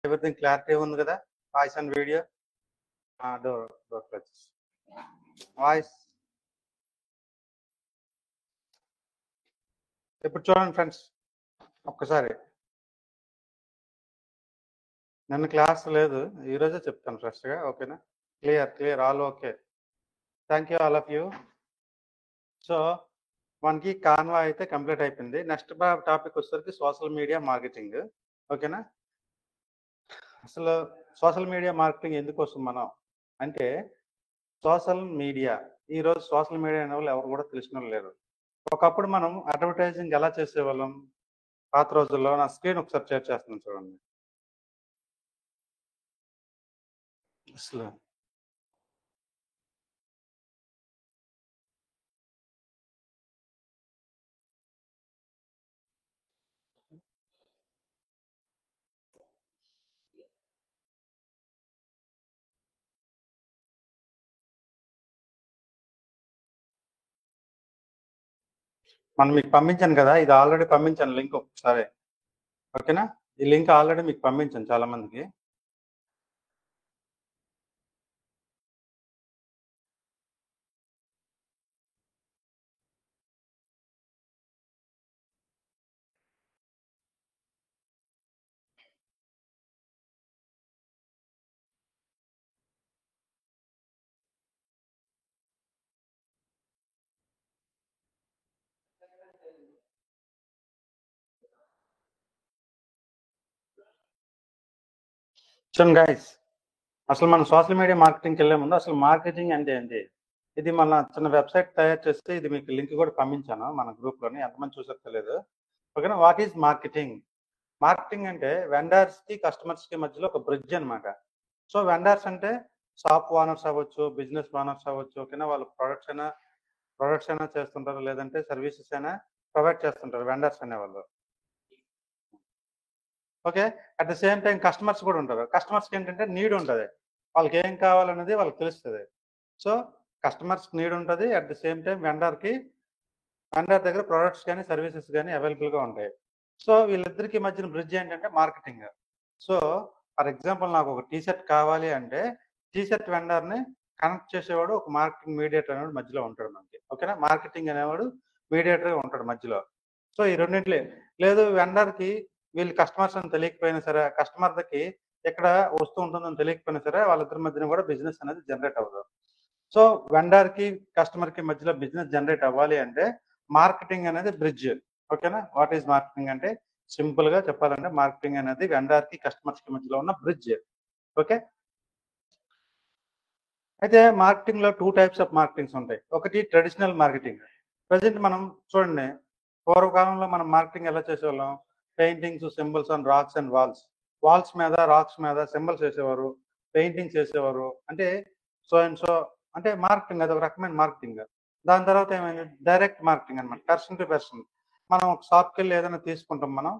Everything clarity ఉంది కదా? Voice and video. Door close. Voice ఇప్పుడు చూడండి ఫ్రెండ్స్, ఒక్కసారి. నిన్న క్లాస్ లేదు, ఈరోజే చెప్తాను ఫ్రెష్గా. ఓకేనా? Clear all okay. Thank you all of you. So మనకి కాన్వా అయితే కంప్లీట్ అయిపోయింది. నెక్స్ట్ టాపిక్ వచ్చేసరికి సోషల్ మీడియా మార్కెటింగ్. ఓకేనా? అసలు సోషల్ మీడియా మార్కెటింగ్ ఎందుకు వస్తుంది మనం అంటే, సోషల్ మీడియా ఈరోజు సోషల్ మీడియా అనే వాళ్ళు ఎవరు కూడా తెలిసిన వాళ్ళు లేరు. ఒకప్పుడు మనం అడ్వర్టైజింగ్ ఎలా చేసేవాళ్ళం పాత రోజుల్లో. నా స్క్రీన్ ఒకసారి షేర్ చేస్తున్నాను చూడండి. అసలు మనం మీకు పంపించాను కదా, ఇది ఆల్రెడీ పంపించాను లింక్ ఒకసారి. ఓకేనా? ఈ లింక్ ఆల్రెడీ మీకు పంపించాను చాలా మందికి. చూడండి గైస్, అసలు మనం సోషల్ మీడియా మార్కెటింగ్కి వెళ్ళే ముందు అసలు మార్కెటింగ్ అంటే ఏంటి, ఇది మన చిన్న వెబ్సైట్ తయారు చేస్తే ఇది మీకు లింక్ కూడా పంపించాను మన గ్రూప్లోని. ఎంతమంది చూసారో తెలియదు. ఓకేనా? What is marketing? మార్కెటింగ్ అంటే వెండర్స్కి కస్టమర్స్కి మధ్యలో ఒక బ్రిడ్జ్ అనమాట. సో వెండర్స్ అంటే షాప్ ఓనర్స్ అవ్వచ్చు, బిజినెస్ ఓనర్స్ అవ్వచ్చు. ఓకేనా? వాళ్ళు ప్రొడక్ట్స్ అయినా చేస్తుంటారు, లేదంటే సర్వీసెస్ అయినా ప్రొవైడ్ చేస్తుంటారు వెండర్స్ అనేవాళ్ళు. Okay? At the same time customers కూడా ఉంటారు. కస్టమర్స్కి ఏంటంటే నీడ్ ఉంటుంది, వాళ్ళకి ఏం కావాలనేది వాళ్ళకి తెలుస్తుంది. సో కస్టమర్స్కి నీడ్ ఉంటుంది, at the same time vendor దగ్గర ప్రొడక్ట్స్ కానీ సర్వీసెస్ కానీ అవైలబుల్గా ఉంటాయి. సో వీళ్ళిద్దరికి మధ్యన బ్రిడ్జ్ ఏంటంటే మార్కెటింగ్. సో ఫర్ ఎగ్జాంపుల్ నాకు ఒక టీషర్ట్ కావాలి అంటే టీషర్ట్ వెండర్ని కనెక్ట్ చేసేవాడు ఒక మార్కెటింగ్ మీడియేటర్ అనేవాడు మధ్యలో ఉంటాడు మనకి. ఓకేనా? మార్కెటింగ్ అనేవాడు మీడియేటర్గా ఉంటాడు మధ్యలో. సో ఈ రెండింటిలే లేదు, వెండర్కి వీళ్ళు కస్టమర్స్ అని తెలియకపోయినా సరే, కస్టమర్కి ఎక్కడ వస్తూ ఉంటుందని తెలియకపోయినా సరే, వాళ్ళిద్దరి మధ్యన కూడా బిజినెస్ అనేది జనరేట్ అవ్వదు. సో వెండర్కి కస్టమర్కి మధ్యలో బిజినెస్ జనరేట్ అవ్వాలి అంటే మార్కెటింగ్ అనేది బ్రిడ్జ్. ఓకేనా? వాట్ ఈజ్ మార్కెటింగ్ అంటే, సింపుల్ గా చెప్పాలంటే మార్కెటింగ్ అనేది వెండర్కి కస్టమర్స్కి మధ్యలో ఉన్న బ్రిడ్జ్. ఓకే? అయితే మార్కెటింగ్ లో 2 టైప్స్ ఆఫ్ మార్కెటింగ్స్ ఉంటాయి. ఒకటి ట్రెడిషనల్ మార్కెటింగ్. ప్రజెంట్ మనం చూడండి, పూర్వకాలంలో మనం మార్కెటింగ్ ఎలా చేసేవాళ్ళం, paintings, symbols on rocks and walls మీద రాక్స్ మీద సింబల్స్ వేసేవారు, పెయింటింగ్స్ వేసేవారు. అంటే సో అండ్ సో అంటే మార్కెటింగ్, అది ఒక రకమైన మార్కెటింగ్. దాని తర్వాత ఏమైంది, డైరెక్ట్ మార్కెటింగ్ అనమాట, పర్సన్ టు పర్సన్. మనం ఒక షాప్కి వెళ్ళి ఏదైనా తీసుకుంటాం, మనం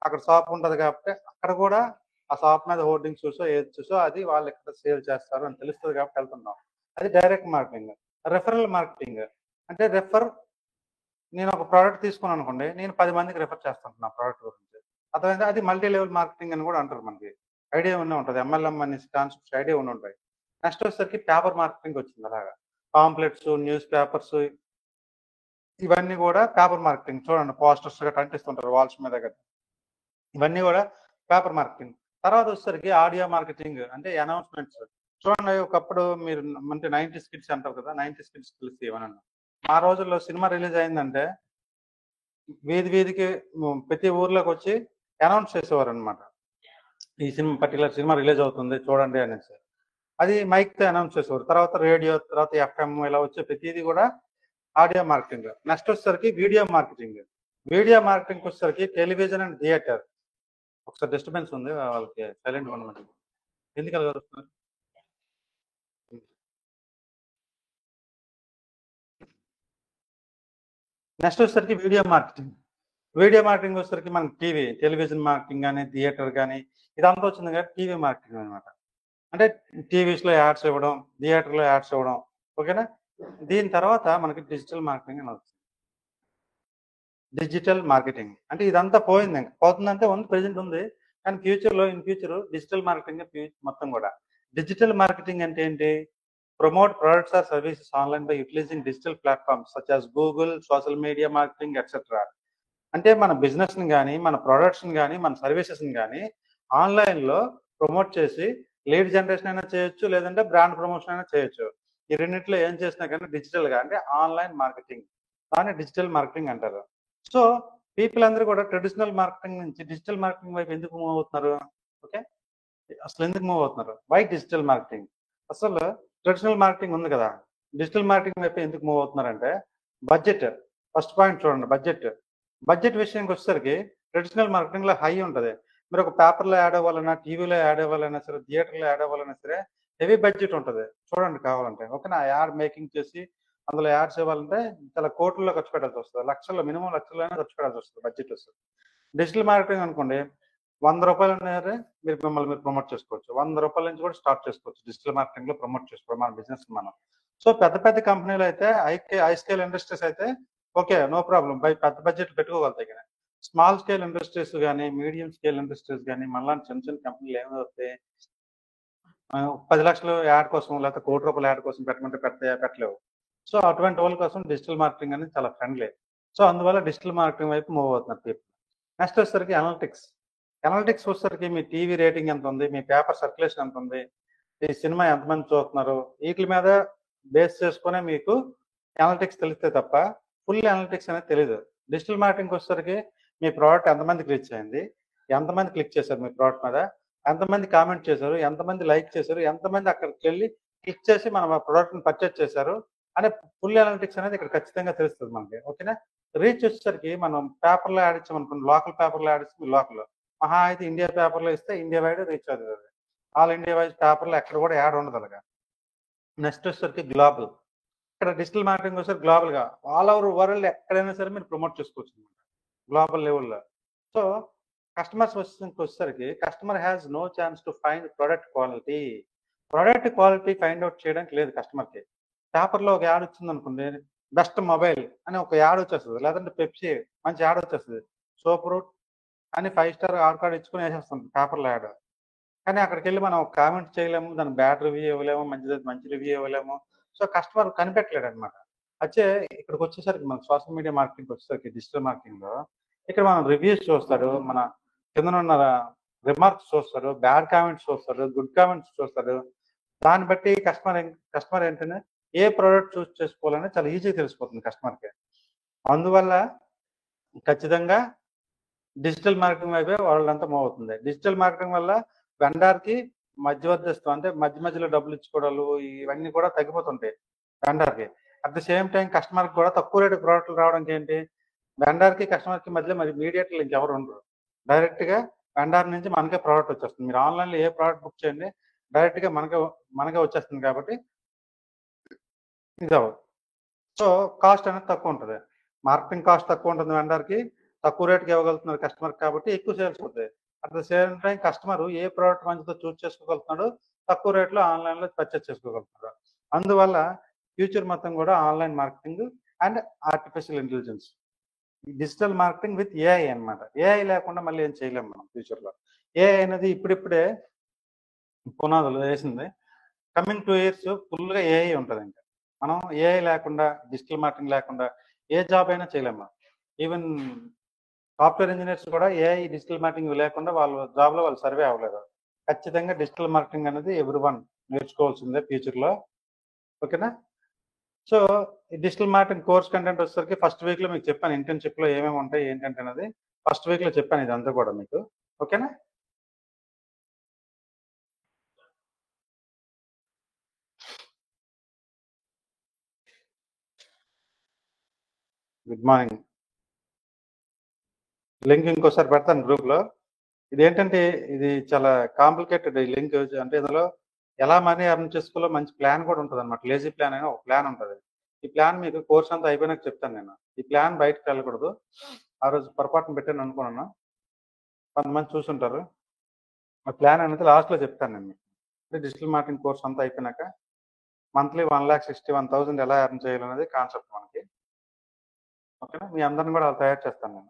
అక్కడ షాప్ ఉంటుంది కాబట్టి అక్కడ కూడా ఆ షాప్ మీద హోర్డింగ్స్ చూసో ఏది చూసో అది వాళ్ళు ఎక్కడ సేల్ చేస్తారు అని తెలుస్తుంది కాబట్టి వెళ్తున్నాం. అది డైరెక్ట్ మార్కెటింగ్. రెఫరల్ మార్కెటింగ్ అంటే నేను ఒక ప్రోడక్ట్ తీసుకున్నాను అనుకోండి, నేను 10 మందికి రెఫర్ చేస్తాను నా ప్రోడక్ట్ గురించి. అర్థమైందా? అది మల్టీ లెవెల్ మార్కెటింగ్ అని కూడా అంటారు. మనకి ఐడియా ఉండే ఉంటుంది, MLM అనే కాన్సెప్ట్స్ ఐడియా ఉండి ఉంటాయి. నెక్స్ట్ వచ్చేసరికి పేపర్ మార్కెటింగ్ వచ్చింది. అలాగా పాంప్లెట్స్, న్యూస్ పేపర్స్, ఇవన్నీ కూడా పేపర్ మార్కెటింగ్. చూడండి, పోస్టర్స్ గట్రా అంటిస్తుంటారు వాల్స్ మీద గట్రా, ఇవన్నీ కూడా పేపర్ మార్కెటింగ్. తర్వాత వచ్చేసరికి ఆడియో మార్కెటింగ్ అంటే అనౌన్స్మెంట్స్. చూడండి, ఒకప్పుడు మీరు అంటే 90s కిడ్స్ అంటారు కదా, 90s కిడ్స్ తెలిసి ఏమన్నా, ఆ రోజుల్లో సినిమా రిలీజ్ అయిందంటే వీధికి ప్రతి ఊర్లోకి వచ్చి అనౌన్స్ చేసేవారు అనమాట. ఈ పర్టికులర్ సినిమా రిలీజ్ అవుతుంది చూడండి అనేసి. అది మైక్తో అనౌన్స్ చేసేవారు. తర్వాత రేడియో, తర్వాత FM, ఇలా వచ్చే ప్రతిదీ కూడా ఆడియో మార్కెటింగ్. నెక్స్ట్ వచ్చేసరికి వీడియో మార్కెటింగ్. వీడియో మార్కెటింగ్ వచ్చేసరికి టెలివిజన్ అండ్ థియేటర్. ఒకసారి డిస్టర్బెన్స్ ఉంది, వాళ్ళకి సైలెంట్ ఉండమని. ఎందుకు అలా వస్తున్నారు? నెక్స్ట్ వచ్చేసరికి వీడియో మార్కెటింగ్. వీడియో మార్కెటింగ్ వచ్చేసరికి మనకి టెలివిజన్ మార్కెటింగ్ కానీ, థియేటర్ కానీ, ఇదంతా వచ్చింది కదా టీవీ మార్కెటింగ్ అనమాట. అంటే టీవీస్లో యాడ్స్ ఇవ్వడం, థియేటర్లో యాడ్స్ ఇవ్వడం. ఓకేనా? దీని తర్వాత మనకి డిజిటల్ మార్కెటింగ్ అని వస్తుంది. డిజిటల్ మార్కెటింగ్ అంటే ఇదంతా పోయింది, పోతుందంటే ఉంది, ప్రెజెంట్ ఉంది, కానీ ఇన్ ఫ్యూచర్ డిజిటల్ మార్కెటింగ్ మొత్తం కూడా. డిజిటల్ మార్కెటింగ్ అంటే ఏంటి? Promote products or services online by utilising digital platforms such as Google, social media marketing etcetera. అంటే మన బిజినెస్‌ని గాని, మన ప్రొడక్ట్స్‌ని గాని, మన సర్వీసెస్‌ని గాని ఆన్‌లైన్‌లో ప్రమోట్ చేసి లీడ్ జనరేషన్ అయినా చేయొచ్చు. లేదంటే బ్రాండ్ ప్రమోషన్ అయినా చేయొచ్చు. ఈ రెండిట్లో ఏం చేసినా కానీ డిజిటల్‌గా అంటే ఆన్‌లైన్ మార్కెటింగ్. దాన్ని డిజిటల్ మార్కెటింగ్ అంటారు. సో, పీపుల్ అందరూ కూడా ట్రెడిషనల్ మార్కెటింగ్ నుంచి డిజిటల్ మార్కెటింగ్ వైపు ఎందుకు మూవ్ అవుతున్నారు? ఓకే. అసలెందుకు మూవ్ అవుతున్నారు? Why digital marketing? అసలు ట్రెడిషనల్ మార్కెటింగ్ ఉంది కదా! డిజిటల్ మార్కెటింగ్ వైపు ఎందుకు మూవ్ అవుతున్నారంటే బడ్జెట్. ఫస్ట్ పాయింట్ చూడండి బడ్జెట్. బడ్జెట్ విషయానికొచ్చేసరికి ట్రెడిషనల్ మార్కెటింగ్‌లో హై ఉంటది. మీరొక పేపర్‌లో యాడ్ అవ్వాలన్నా, టీవీలో యాడ్ అవ్వాలన్నా సరే, థియేటర్‌లో యాడ్ అవ్వాలన్నా సరే హెవీ బడ్జెట్ ఉంటది. చూడండి కావాలంటే. ఓకేనా? యాడ్ మేకింగ్ చేసి అందులో యాడ్స్ ఇవ్వాలంటే చాలా కోట్లలో ఖర్చు పెట్టాల్సొస్తది. లక్షల్లో మినిమమ్ లక్షల్లోనే ఖర్చు పెట్టాల్సొస్తది బడ్జెట్ వస్తది. డిజిటల్ మార్కెటింగ్ అనుకోండి రూ. 100 అనేది మీరు ప్రమోట్ చేసుకోవచ్చు. రూ. 100 నుంచి కూడా స్టార్ట్ చేసుకోవచ్చు. డిజిటల్ మార్కెటింగ్‌లో ప్రమోట్ చేసుకోవడం మన బిజినెస్‌ని మనం. సో, పెద్ద పెద్ద కంపెనీలైతే హై స్కేల్ ఇండస్ట్రీస్ అయితే ఓకే. No problem. పెద్ద బడ్జెట్ పెట్టుకోగలుగుతాయి గాని. స్మాల్ స్కేల్ ఇండస్ట్రీస్ గాని, మీడియం స్కేల్ ఇండస్ట్రీస్ గాని మనలాంటి చిన్న చిన్న కంపెనీలు ఏమవుతాయి 10,00,000 యాడ్ కోసం లేకపోతే రూ. 1,00,00,000 యాడ్ కోసం పెట్టమంటే పెడతాయా? పెట్టలేవు. సో, అటువంటి వాళ్ళ కోసం డిజిటల్ మార్కెటింగ్ అనేది చాలా ఫ్రెండ్లీ. సో, అందువల్ల డిజిటల్ మార్కెటింగ్ వైపు మూవ్ అవుతున్నారు పీపుల్. నెక్స్ట్ వచ్చేసరికి అనలిటిక్స్. అనలిటిక్స్ వచ్చేసరికి మీ టీవీ రేటింగ్ ఎంతుంది? మీ పేపర్ సర్క్యులేషన్ ఎంతుంది? ఈ సినిమా ఎంతమంది చూస్తున్నారు? ఈట్లి మీద బేస్ చేసుకునే మీకు అనలిటిక్స్ తెలిస్తే తప్ప ఫుల్ అనలిటిక్స్ అనేది తెలీదు. డిజిటల్ మార్కెటింగ్‌కి వచ్చేసరికి మీ ప్రోడక్ట్ ఎంతమందికి రీచ్ అయింది? ఎంతమంది క్లిక్ చేశారు మీ ప్రోడక్ట్ మీద? ఎంతమంది కామెంట్ చేశారు? ఎంతమంది లైక్ చేశారు? ఎంతమంది అక్కడికెళ్ళి క్లిక్ చేసి మన ప్రోడక్ట్‌ని పర్చేజ్ చేశారు? అనే ఫుల్ అనలిటిక్స్ అనేది ఇక్కడ ఖచ్చితంగా తెలుస్తది మనకి. ఓకేనా? రీచ్ వచ్చేసరికి మనం పేపర్‌లో యాడ్ ఇచ్చామనుకోండి, లోకల్ పేపర్‌లో యాడ్ ఇస్తే లోకల్. మహా అయితే ఇండియా పేపర్‌లో ఇస్తే ఇండియా వైడ్ రీచ్ అవుతదది. ఆల్ ఇండియా వైజ్ పేపర్‌లో ఎక్కడ కూడా యాడ్ ఉండదు అలాగా. నెక్స్ట్ వచ్చేసరికి గ్లోబల్. ఇక్కడ డిజిటల్ మార్కెటింగ్ వచ్చేసరికి గ్లోబల్‌గా ఆల్ ఓవర్ వరల్డ్ ఎక్కడైనా సరే మీరు ప్రమోట్ చేసుకోవచ్చనమాట. గ్లోబల్ లెవెల్‌లో. సో, కస్టమర్స్ వచ్చేసరికి customer has no chance to find product quality. Product quality find out చేయడానికి లేదు కస్టమర్‌కి. పేపర్‌లో ఒక యాడ్ వచ్చిందనుకోండి, బెస్ట్ మొబైల్ అని ఒక యాడ్ వచ్చేస్తది. లేదంటే పెప్సీ మంచి యాడ్ వచ్చేస్తది. సూపరు అని 5 స్టార్ కార్డ్ ఇచ్చుకొని ఏసేస్తాం పేపర్‌లో యాడ్. కానీ అక్కడికెళ్ళి మనం కామెంట్ చేయలేము. దానికి బ్యాడ్ రివ్యూ ఇవ్వలేము. మంచిదైతే మంచి రివ్యూ ఇవ్వలేము. సో, కస్టమర్ కనిపెట్టలేడనమాట. అయితే ఇక్కడికొచ్చేసరికి మన సోషల్ మీడియా మార్కెటింగ్‌కొచ్చేసరికి డిజిటల్ మార్కెటింగ్‌లో ఇక్కడ మనం రివ్యూస్ చూస్తాడు. మన కిందనున్న రిమార్క్స్ చూస్తాడు. బ్యాడ్ కామెంట్స్ చూస్తాడు. గుడ్ కామెంట్స్ చూస్తాడు. దాన్ని బట్టి కస్టమర్ ఏంటంటే ఏ ప్రొడక్ట్ చూస్ చేసుకోవాలని చాలా ఈజీగా తెలిసిపోతుంది కస్టమర్‌కి. అందువల్ల ఖచ్చితంగా డిజిటల్ మార్కెటింగ్ వైపే వాళ్ళంతా మూవ్ అవుతుంది. డిజిటల్ మార్కెటింగ్ వల్ల వెండార్‌కి మధ్యవర్తిత్వం అంటే మధ్య మధ్యలో డబ్బులు ఇచ్చుకోవడాలు ఇవన్నీ కూడా తగ్గిపోతుంటాయి వెండార్‌కి. అట్ ద సేమ్ టైమ్ కస్టమర్‌కి కూడా తక్కువ రేటుకి ప్రొడక్ట్‌లు రావడానికి ఏంటి? వెండార్‌కి, కస్టమర్‌కి మధ్యలో మరి మీడియేటర్లు ఇంకెవరు ఉండరు. డైరెక్ట్‌గా వెండార్ నుంచి మనకే ప్రొడక్ట్ వచ్చేస్తుంది. మీరు ఆన్‌లైన్‌లో ఏ ప్రొడక్ట్ బుక్ చేయండి డైరెక్ట్‌గా మనకే వచ్చేస్తుంది కాబట్టి ఇదవ్వదు. సో, కాస్ట్ అనేది తక్కువుంటది. మార్కెటింగ్ కాస్ట్ తక్కువుంటుంది వెండర్‌కి. తక్కువ రేట్‌కి ఇవ్వగలుగుతున్నారు కస్టమర్‌కి కాబట్టి ఎక్కువ సేల్స్ అవుతాయి. At the same time customer ఏ ప్రొడక్ట్ మంచిదో చూజ్ చేసుకోగలుగుతున్నాడో, తక్కువ రేట్‌లో ఆన్‌లైన్‌లో పర్చేజ్ చేసుకోగలుగుతున్నాడు. అందువల్ల ఫ్యూచర్ మొత్తం కూడా online marketing and artificial intelligence. Digital marketing with AI అన్నమాట. ఏఐ లేకుండా మళ్ళీ ఏం చేయలేం మనం ఫ్యూచర్‌లో. ఏఐ అనేది ఇప్పుడిప్పుడే పునాదులు వేసింది. కమింగ్ 2 ఇయర్స్ ఫుల్‌గా ఏఐ ఉంటదింక. మనం ఏఐ లేకుండా, డిజిటల్ మార్కెటింగ్ లేకుండా ఏ జాబ్ అయినా చేయలేం మనం. ఈవెన్ సాఫ్ట్‌వేర్ ఇంజినీర్స్ కూడా ఏఐ, డిజిటల్ మార్కెటింగ్ లేకుండా వాళ్ళ జాబ్‌లో వాళ్ళు సర్వే అవ్వలేరు. ఖచ్చితంగా డిజిటల్ మార్కెటింగ్ అనేది ఎవ్రీవన్ నేర్చుకోవాల్సిందే ఫ్యూచర్‌లో. ఓకేనా? సో, ఈ డిజిటల్ మార్కెటింగ్ కోర్స్ కంటెంట్ వచ్చేసరికి ఫస్ట్ వీక్‌లో మీకు చెప్పాను ఇంటర్న్‌షిప్‌లో ఏమేమి ఉంటాయి, ఏంటంటే ఫస్ట్ వీక్‌లో చెప్పాను ఇదంతా కూడా మీకు. ఓకేనా? Good morning. లింక్ ఇంకోసారి పెడతాను గ్రూప్‌లో. ఇదేంటంటే ఇది చాలా కాంప్లికేటెడ్ ఈ లింక్. అంటే ఇందులో ఎలా మనీ ఎర్న్ చేసుకోవాలో మంచి ప్లాన్ కూడా ఉంటదన్నమాట. లేజీ ప్లాన్ అని ఒక ప్లాన్ ఉంటది. ఈ ప్లాన్ మీకు కోర్స్ అంతా అయిపోయినాక చెప్తాను నేను. ఈ ప్లాన్ బయటకి వెళ్ళకూడదు. ఆ రోజు పొరపాటున పెట్టాను అనుకున్నాను. కొంతమంది చూసుంటారు. ఆ ప్లాన్ అనేది లాస్ట్‌లో చెప్తాను నేను మీకు. డిజిటల్ మార్కెటింగ్ కోర్స్ అంతా అయిపోయినాక మంత్లీ 1,61,000 ఎలా ఎర్న్ చేయాలనేది కాన్సెప్ట్ మనకి. ఓకేనా? మీ అందరిని కూడా అలా తయారు చేస్తాను నేను.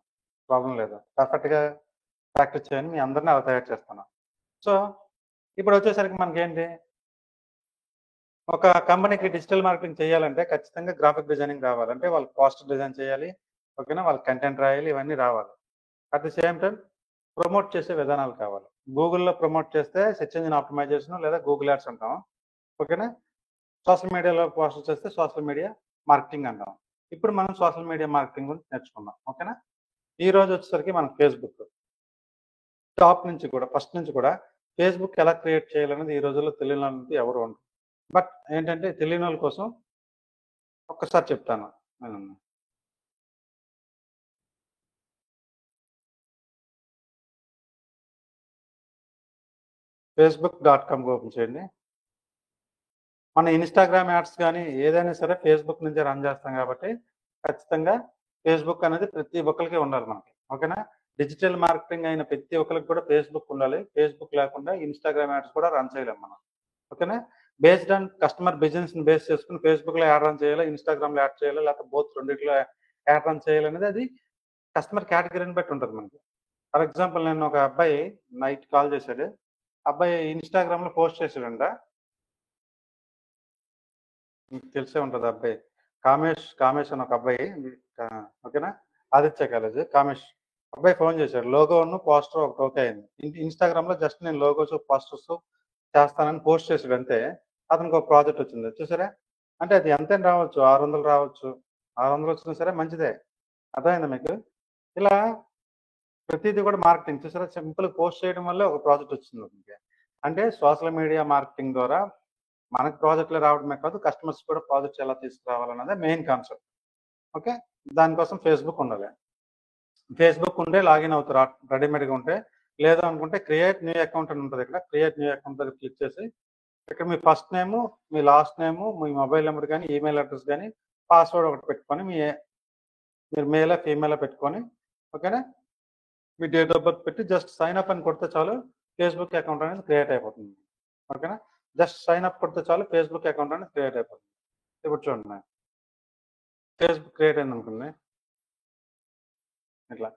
ప్రాబ్లమ్ లేదు. పర్ఫెక్ట్‌గా ప్రాక్టీస్ చేయని మీ అందరిని అలా తయారు చేస్తాను. సో, ఇప్పుడు వచ్చేసరికి మనకేంటి, ఒక కంపెనీకి డిజిటల్ మార్కెటింగ్ చేయాలంటే ఖచ్చితంగా గ్రాఫిక్ డిజైనింగ్ రావాలి. అంటే వాళ్ళు పోస్టర్ డిజైన్ చేయాలి. ఓకేనా? వాళ్ళకి కంటెంట్ రాయాలి. ఇవన్నీ రావాలి. At the same time promote చేసే విధానాలు కావాలి. గూగుల్‌లో ప్రమోట్ చేస్తే సెర్చ్ ఇంజిన్ ఆప్టిమైజేషన్ లేదా గూగుల్ యాడ్స్ అంటాం. ఓకేనా? సోషల్ మీడియాలో పోస్టులు చేస్తే సోషల్ మీడియా మార్కెటింగ్ అంటాం. ఇప్పుడు మనం సోషల్ మీడియా మార్కెటింగ్ గురించి నేర్చుకుందాం. ఓకేనా? ఈ రోజు వచ్చేసరికి మనం ఫేస్‌బుక్. టాప్ నుంచి కూడా ఫస్ట్ నుంచి కూడా ఫేస్‌బుక్ ఎలా క్రియేట్ చేయాలనేది ఈ రోజుల్లో తెలియనోళ్ళంటూ ఎవరు ఉండరు. బట్ ఏంటంటే తెలియనోళ్ళ కోసం ఒక్కసారి చెప్తాను. హ్మ్. ఫేస్‌బుక్.కామ్ ఓపెన్ చేయండి. మన ఇన్‌స్టాగ్రామ్ యాడ్స్ గాని ఏదైనా సరే ఫేస్‌బుక్ నుంచే రన్ చేస్తాం కాబట్టి ఖచ్చితంగా ఫేస్‌బుక్ అనేది ప్రతి ఒక్కళ్ళకి ఉండాలి మనకి. ఓకేనా? డిజిటల్ మార్కెటింగ్ అయిన ప్రతి ఒక్కళ్ళకి కూడా ఫేస్‌బుక్ ఉండాలి. ఫేస్‌బుక్ లేకుండా ఇన్‌స్టాగ్రామ్ యాడ్స్ కూడా రన్ చేయలేం మనం. ఓకేనా? బేస్డ్ ఆన్ కస్టమర్ బిజినెస్‌ని బేస్ చేసుకొని ఫేస్‌బుక్‌లో యాడ్ రన్ చేయాలా, ఇన్‌స్టాగ్రామ్‌లో యాడ్ చేయాలా, లేకపోతే బోత్ రెండిట్లో యాడ్ రన్ చేయాలనేది అది కస్టమర్ కేటగరీని బట్టి ఉంటది మనకి. ఫర్ ఎగ్జాంపుల్ నేను ఒక అబ్బాయి నైట్ కాల్ చేశాడు. అబ్బాయి ఇన్‌స్టాగ్రామ్‌లో పోస్ట్ చేసాడంట. మీకు తెలిసే ఉంటది ఆ అబ్బాయి. కామేష్ అని ఒక అబ్బాయి. ఓకేనా? ఆదిత్య కాలేజ్ కామేష్. అబ్బాయి ఫోన్ చేశాడు. లోగోను, పోస్టర్ ఒకటి ఓకే అయింది. ఇన్‌స్టాగ్రామ్‌లో జస్ట్ నేను లోగోస్, పోస్టర్స్ చేస్తానని పోస్ట్ చేసాడు అంతే. అతనికి ఒక ప్రాజెక్ట్ వచ్చింది. చూసారా? అంటే అది ఎంతైనా రావచ్చు. 600 రావచ్చు. 600 వచ్చినా సరే మంచిదే. అర్థమైందా మీకు? ఇలా ప్రతీది కూడా మార్కెటింగ్ చూసారా? సింపుల్‌గా పోస్ట్ చేయడం వల్లే ఒక ప్రాజెక్ట్ వచ్చింది అతనికి. అంటే సోషల్ మీడియా మార్కెటింగ్ ద్వారా మనకు ప్రాజెక్ట్‌లు రావడమే కాదు, కస్టమర్స్ కూడా ప్రాజెక్ట్స్ ఎలా తీసుకురావాలన్నదే మెయిన్ కాన్సెప్ట్. ఓకే. దానికోసం ఫేస్‌బుక్ ఉండాలి. ఫేస్‌బుక్ ఉంటే లాగిన్ అవుతారు. రెడీమేడ్‌గా ఉంటే. లేదు అనుకుంటే క్రియేట్ న్యూ అకౌంట్ అని ఉంటది ఇక్కడ. క్రియేట్ న్యూ అకౌంట్ దగ్గర క్లిక్ చేసి ఇక్కడ మీ ఫస్ట్ నేము, మీ లాస్ట్ నేము, మీ మొబైల్ నంబర్ గాని, ఈమెయిల్ అడ్రెస్ గాని, పాస్వర్డ్ ఒకటి పెట్టుకొని మీరు మేలా, ఫీమేలా పెట్టుకొని ఓకేనా? మీ డేట్ ఆఫ్ బర్త్ పెట్టి జస్ట్ సైన్ అప్ అని కొడితే చాలు ఫేస్‌బుక్ అకౌంట్ అనేది క్రియేట్ అయిపోతుంది. ఓకేనా? జస్ట్ సైన్ అప్ కొడితే చాలు ఫేస్‌బుక్ అకౌంట్ అనేది క్రియేట్ అయిపోతుంది. ఇప్పుడు చూడండి ఫేస్‌బుక్ క్రియేట్ అయిందనుకోండి. ఇట్లా.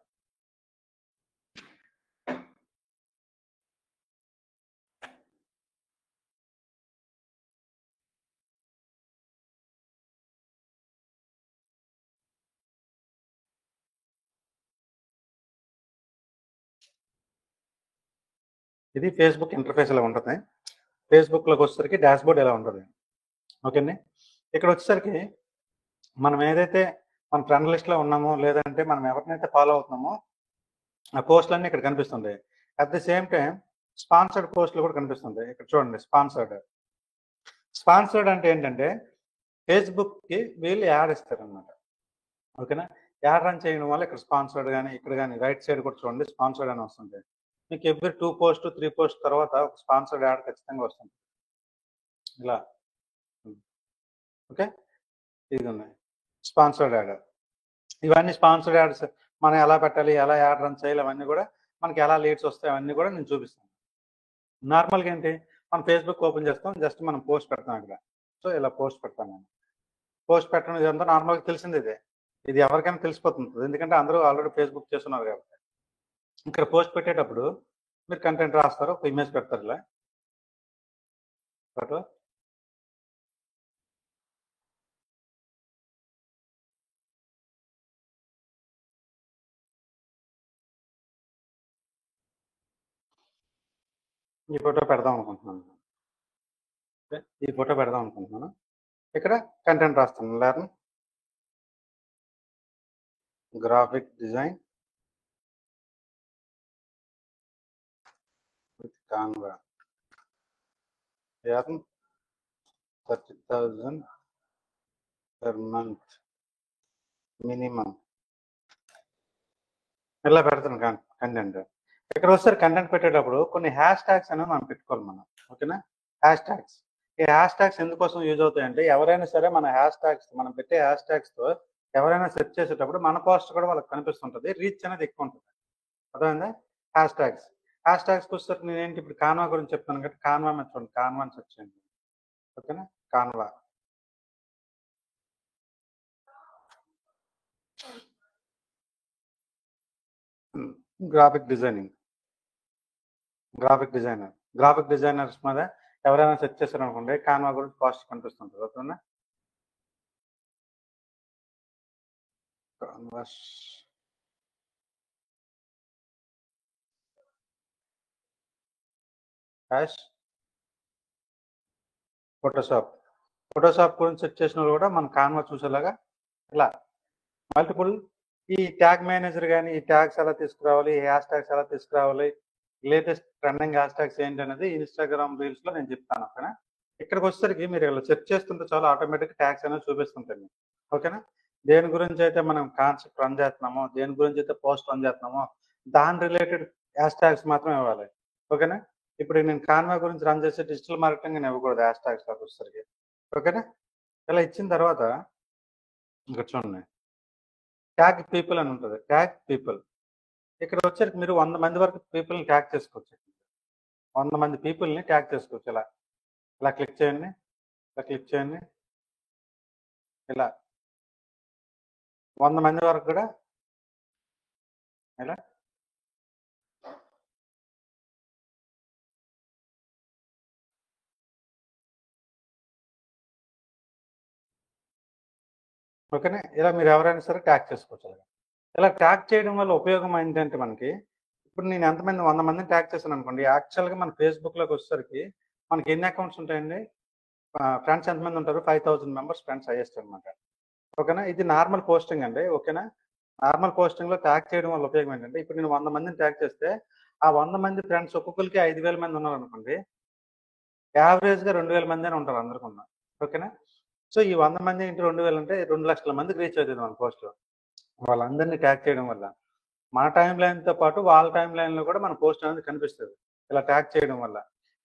ఇది ఫేస్‌బుక్ ఇంటర్‌ఫేస్ ఇలా ఉంటది. ఫేస్‌బుక్‌లోకి వచ్చేసరికి డాష్‌బోర్డ్ ఇలా ఉంటది. ఓకే అండి. ఇక్కడ వచ్చేసరికి మనం ఏదైతే మన ఫ్రెండ్ లిస్ట్‌లో ఉన్నామో, లేదంటే మనం ఎవరినైతే ఫాలో అవుతున్నామో, ఆ పోస్ట్‌లన్నీ ఇక్కడ కనిపిస్తుంటాయి. At the same time sponsored పోస్ట్‌లు కూడా కనిపిస్తుంటాయి. ఇక్కడ చూడండి స్పాన్సర్డ్. స్పాన్సర్డ్ అంటే ఏంటంటే ఫేస్‌బుక్‌కి వీళ్ళు యాడ్ ఇస్తారనమాట. ఓకేనా? యాడ్ రన్ చేయడం వల్ల ఇక్కడ స్పాన్సర్డ్ గాని, ఇక్కడ గాని రైట్ సైడ్ కూడా చూడండి స్పాన్సర్డ్ అని వస్తుంది. మీకు ఎవ్రీ 2 పోస్ట్, 3 పోస్ట్ తర్వాత ఒక స్పాన్సర్డ్ యాడ్ ఖచ్చితంగా వస్తుంది. ఇలా. హ్మ్. ఓకే. ఇదున్నాయి. Sponsored ad. ఇవన్నీ స్పాన్సర్డ్ యాడ్స్ మనం ఎలా పెట్టాలి, ఎలా యాడ్ రన్ చేయాలి అవన్నీ కూడా మనకి ఎలా లీడ్స్ వస్తాయి అవన్నీ కూడా నేను చూపిస్తాను. నార్మల్‌గా ఏంటి మనం ఫేస్‌బుక్ ఓపెన్ చేస్తాం. జస్ట్ మనం పోస్ట్ పెడతాం ఇక్కడ. సో, ఇలా పోస్ట్ పెడతాను నేను. పోస్ట్ పెట్టడం ఇదంతా నార్మల్‌గా తెలిసిందే ఇది. ఇది ఎవరికైనా తెలిసిపోతుంటది. ఎందుకంటే అందరూ ఆల్రెడీ ఫేస్‌బుక్ చేసున్నారు కాబట్టి. ఇక్కడ పోస్ట్ పెట్టేటప్పుడు మీరు కంటెంట్ రాస్తారు. ఒక ఇమేజ్ పెడతారు ఇలా. ఫోటో. ఈ ఫోటో పెడదాం అనుకుంటున్నాను. ఓకే. ఈ ఫోటో పెడదాం అనుకుంటున్నాను. ఇక్కడ కంటెంట్ రాస్తాను. Learn graphic design with Canva. Earn 30,000 per month minimum. ఇలా పెడతాను కంటెంట్. ఇక్కడ వచ్చేసరికి కంటెంట్ పెట్టేటప్పుడు కొన్ని హ్యాష్ ట్యాగ్స్ అనేవి మనం పెట్టుకోవాలి మనం. ఓకేనా? Hash tags. ఈ హ్యాష్ ట్యాగ్స్ ఎందుకోసం యూజ్ అవుతాయంటే ఎవరైనా సరే మన హ్యాష్ ట్యాగ్స్ మనం పెట్టే హ్యాష్ ట్యాగ్స్‌తో ఎవరైనా సెర్చ్ చేసేటప్పుడు మన పోస్ట్ కూడా వాళ్ళకి కనిపిస్తుంటది. రీచ్ అనేది ఎక్కువ ఉంటది. అర్థమైందా? Hash tags. హ్యాష్ ట్యాగ్స్‌కి వచ్చేసరికి నేనేంటి ఇప్పుడు కాన్వా గురించి చెప్తాను కాబట్టి కాన్వా మీద చూడండి. కాన్వా అని సెర్చ్ చేయండి. ఓకేనా? Canva. Graphic designing. Graphic designers మీద ఎవరైనా సెర్చ్ చేశారు అనుకోండి, కాన్వా గురించి కాస్ట్ కనిపిస్తుంటుంది. ఓకేనా? కాన్వాస్ హ్యాష్ ఫోటోషాప్ గురించి సెర్చ్ చేసిన వాళ్ళు కూడా మన కాన్వా చూసేలాగా ఇలా మల్టిపుల్ ఈ ట్యాగ్ మేనేజర్ కానీ ఈ ట్యాగ్స్ ఎలా తీసుకురావాలి, ఈ హ్యాష్ ట్యాగ్స్ ఎలా తీసుకురావాలి, లేటెస్ట్ ట్రెండింగ్ హ్యాష్ ట్యాగ్స్ ఏంటి అనేది ఇన్స్టాగ్రామ్ రీల్స్ లో నేను చెప్తాను. ఓకేనా? ఇక్కడికి వచ్చేసరికి మీరు ఇలా సెర్చ్ చేస్తుంటే చాలా ఆటోమేటిక్ ట్యాగ్స్ అనేది చూపిస్తుంటాయి మీకు. ఓకేనా? దేని గురించి అయితే మనం కాన్సెప్ట్ రన్ చేస్తున్నామో, దేని గురించి అయితే పోస్ట్ రన్ చేస్తున్నామో దాని రిలేటెడ్ హ్యాష్ ట్యాగ్స్ మాత్రం ఇవ్వాలి. ఓకేనా? ఇప్పుడు నేను కాన్వా గురించి రన్ చేసే డిజిటల్ మార్కెటింగ్ నేను ఇవ్వకూడదు హ్యాష్ ట్యాగ్స్ లోకి వచ్చేసరికి. ఓకేనా? ఇలా ఇచ్చిన తర్వాత ఇక్కడ చూడండి, ట్యాగ్ పీపుల్ అని ఉంటుంది. ట్యాగ్ పీపుల్ ఇక్కడ వచ్చేసరికి మీరు 100 మంది వరకు పీపుల్ని ట్యాగ్ చేసుకోవచ్చు. 100 మంది పీపుల్ని ట్యాగ్ చేసుకోవచ్చు. ఇలా ఇలా క్లిక్ చేయండి, ఇలా క్లిక్ చేయండి, ఇలా 100 మంది వరకు కూడా ఇలా ఓకేనా? ఇలా మీరు ఎవరైనా సరే ట్యాగ్ చేసుకోవచ్చు. ఇలా ట్యాగ్ చేయడం వల్ల ఉపయోగం ఏంటంటే మనకి ఇప్పుడు నేను ఎంతమంది 100 మందిని ట్యాగ్ చేశాను అనుకోండి, యాక్చువల్గా మన ఫేస్బుక్లోకి వచ్చేసరికి మనకి ఎన్ని అకౌంట్స్ ఉంటాయండి? ఫ్రెండ్స్ ఎంతమంది ఉంటారు? 5000 మెంబర్స్ ఫ్రెండ్స్ హైయెస్ట్ అనమాట. ఓకేనా? ఇది నార్మల్ పోస్టింగ్ అండి. ఓకేనా? నార్మల్ పోస్టింగ్ లో ట్యాగ్ చేయడం వల్ల ఉపయోగం ఏంటంటే ఇప్పుడు నేను 100 మందిని ట్యాగ్ చేస్తే ఆ 100 మంది ఫ్రెండ్స్ ఒక్కొక్కరికి 5000 మంది ఉన్నారు అనుకోండి, యావరేజ్ గా 2000 మంది అని ఉంటారు అందరికన్నా. ఓకేనా? సో ఈ 100 మంది ఇంటూ 2000 అంటే 2 లక్షల మందికి రీచ్ అవుతుంది మన పోస్ట్. వాళ్ళందరినీ ట్యాగ్ చేయడం వల్ల మన టైం లైన్ తో పాటు వాళ్ళ టైం లైన్ లో కూడా మన పోస్ట్ అనేది కనిపిస్తుంది ఇలా ట్యాగ్ చేయడం వల్ల.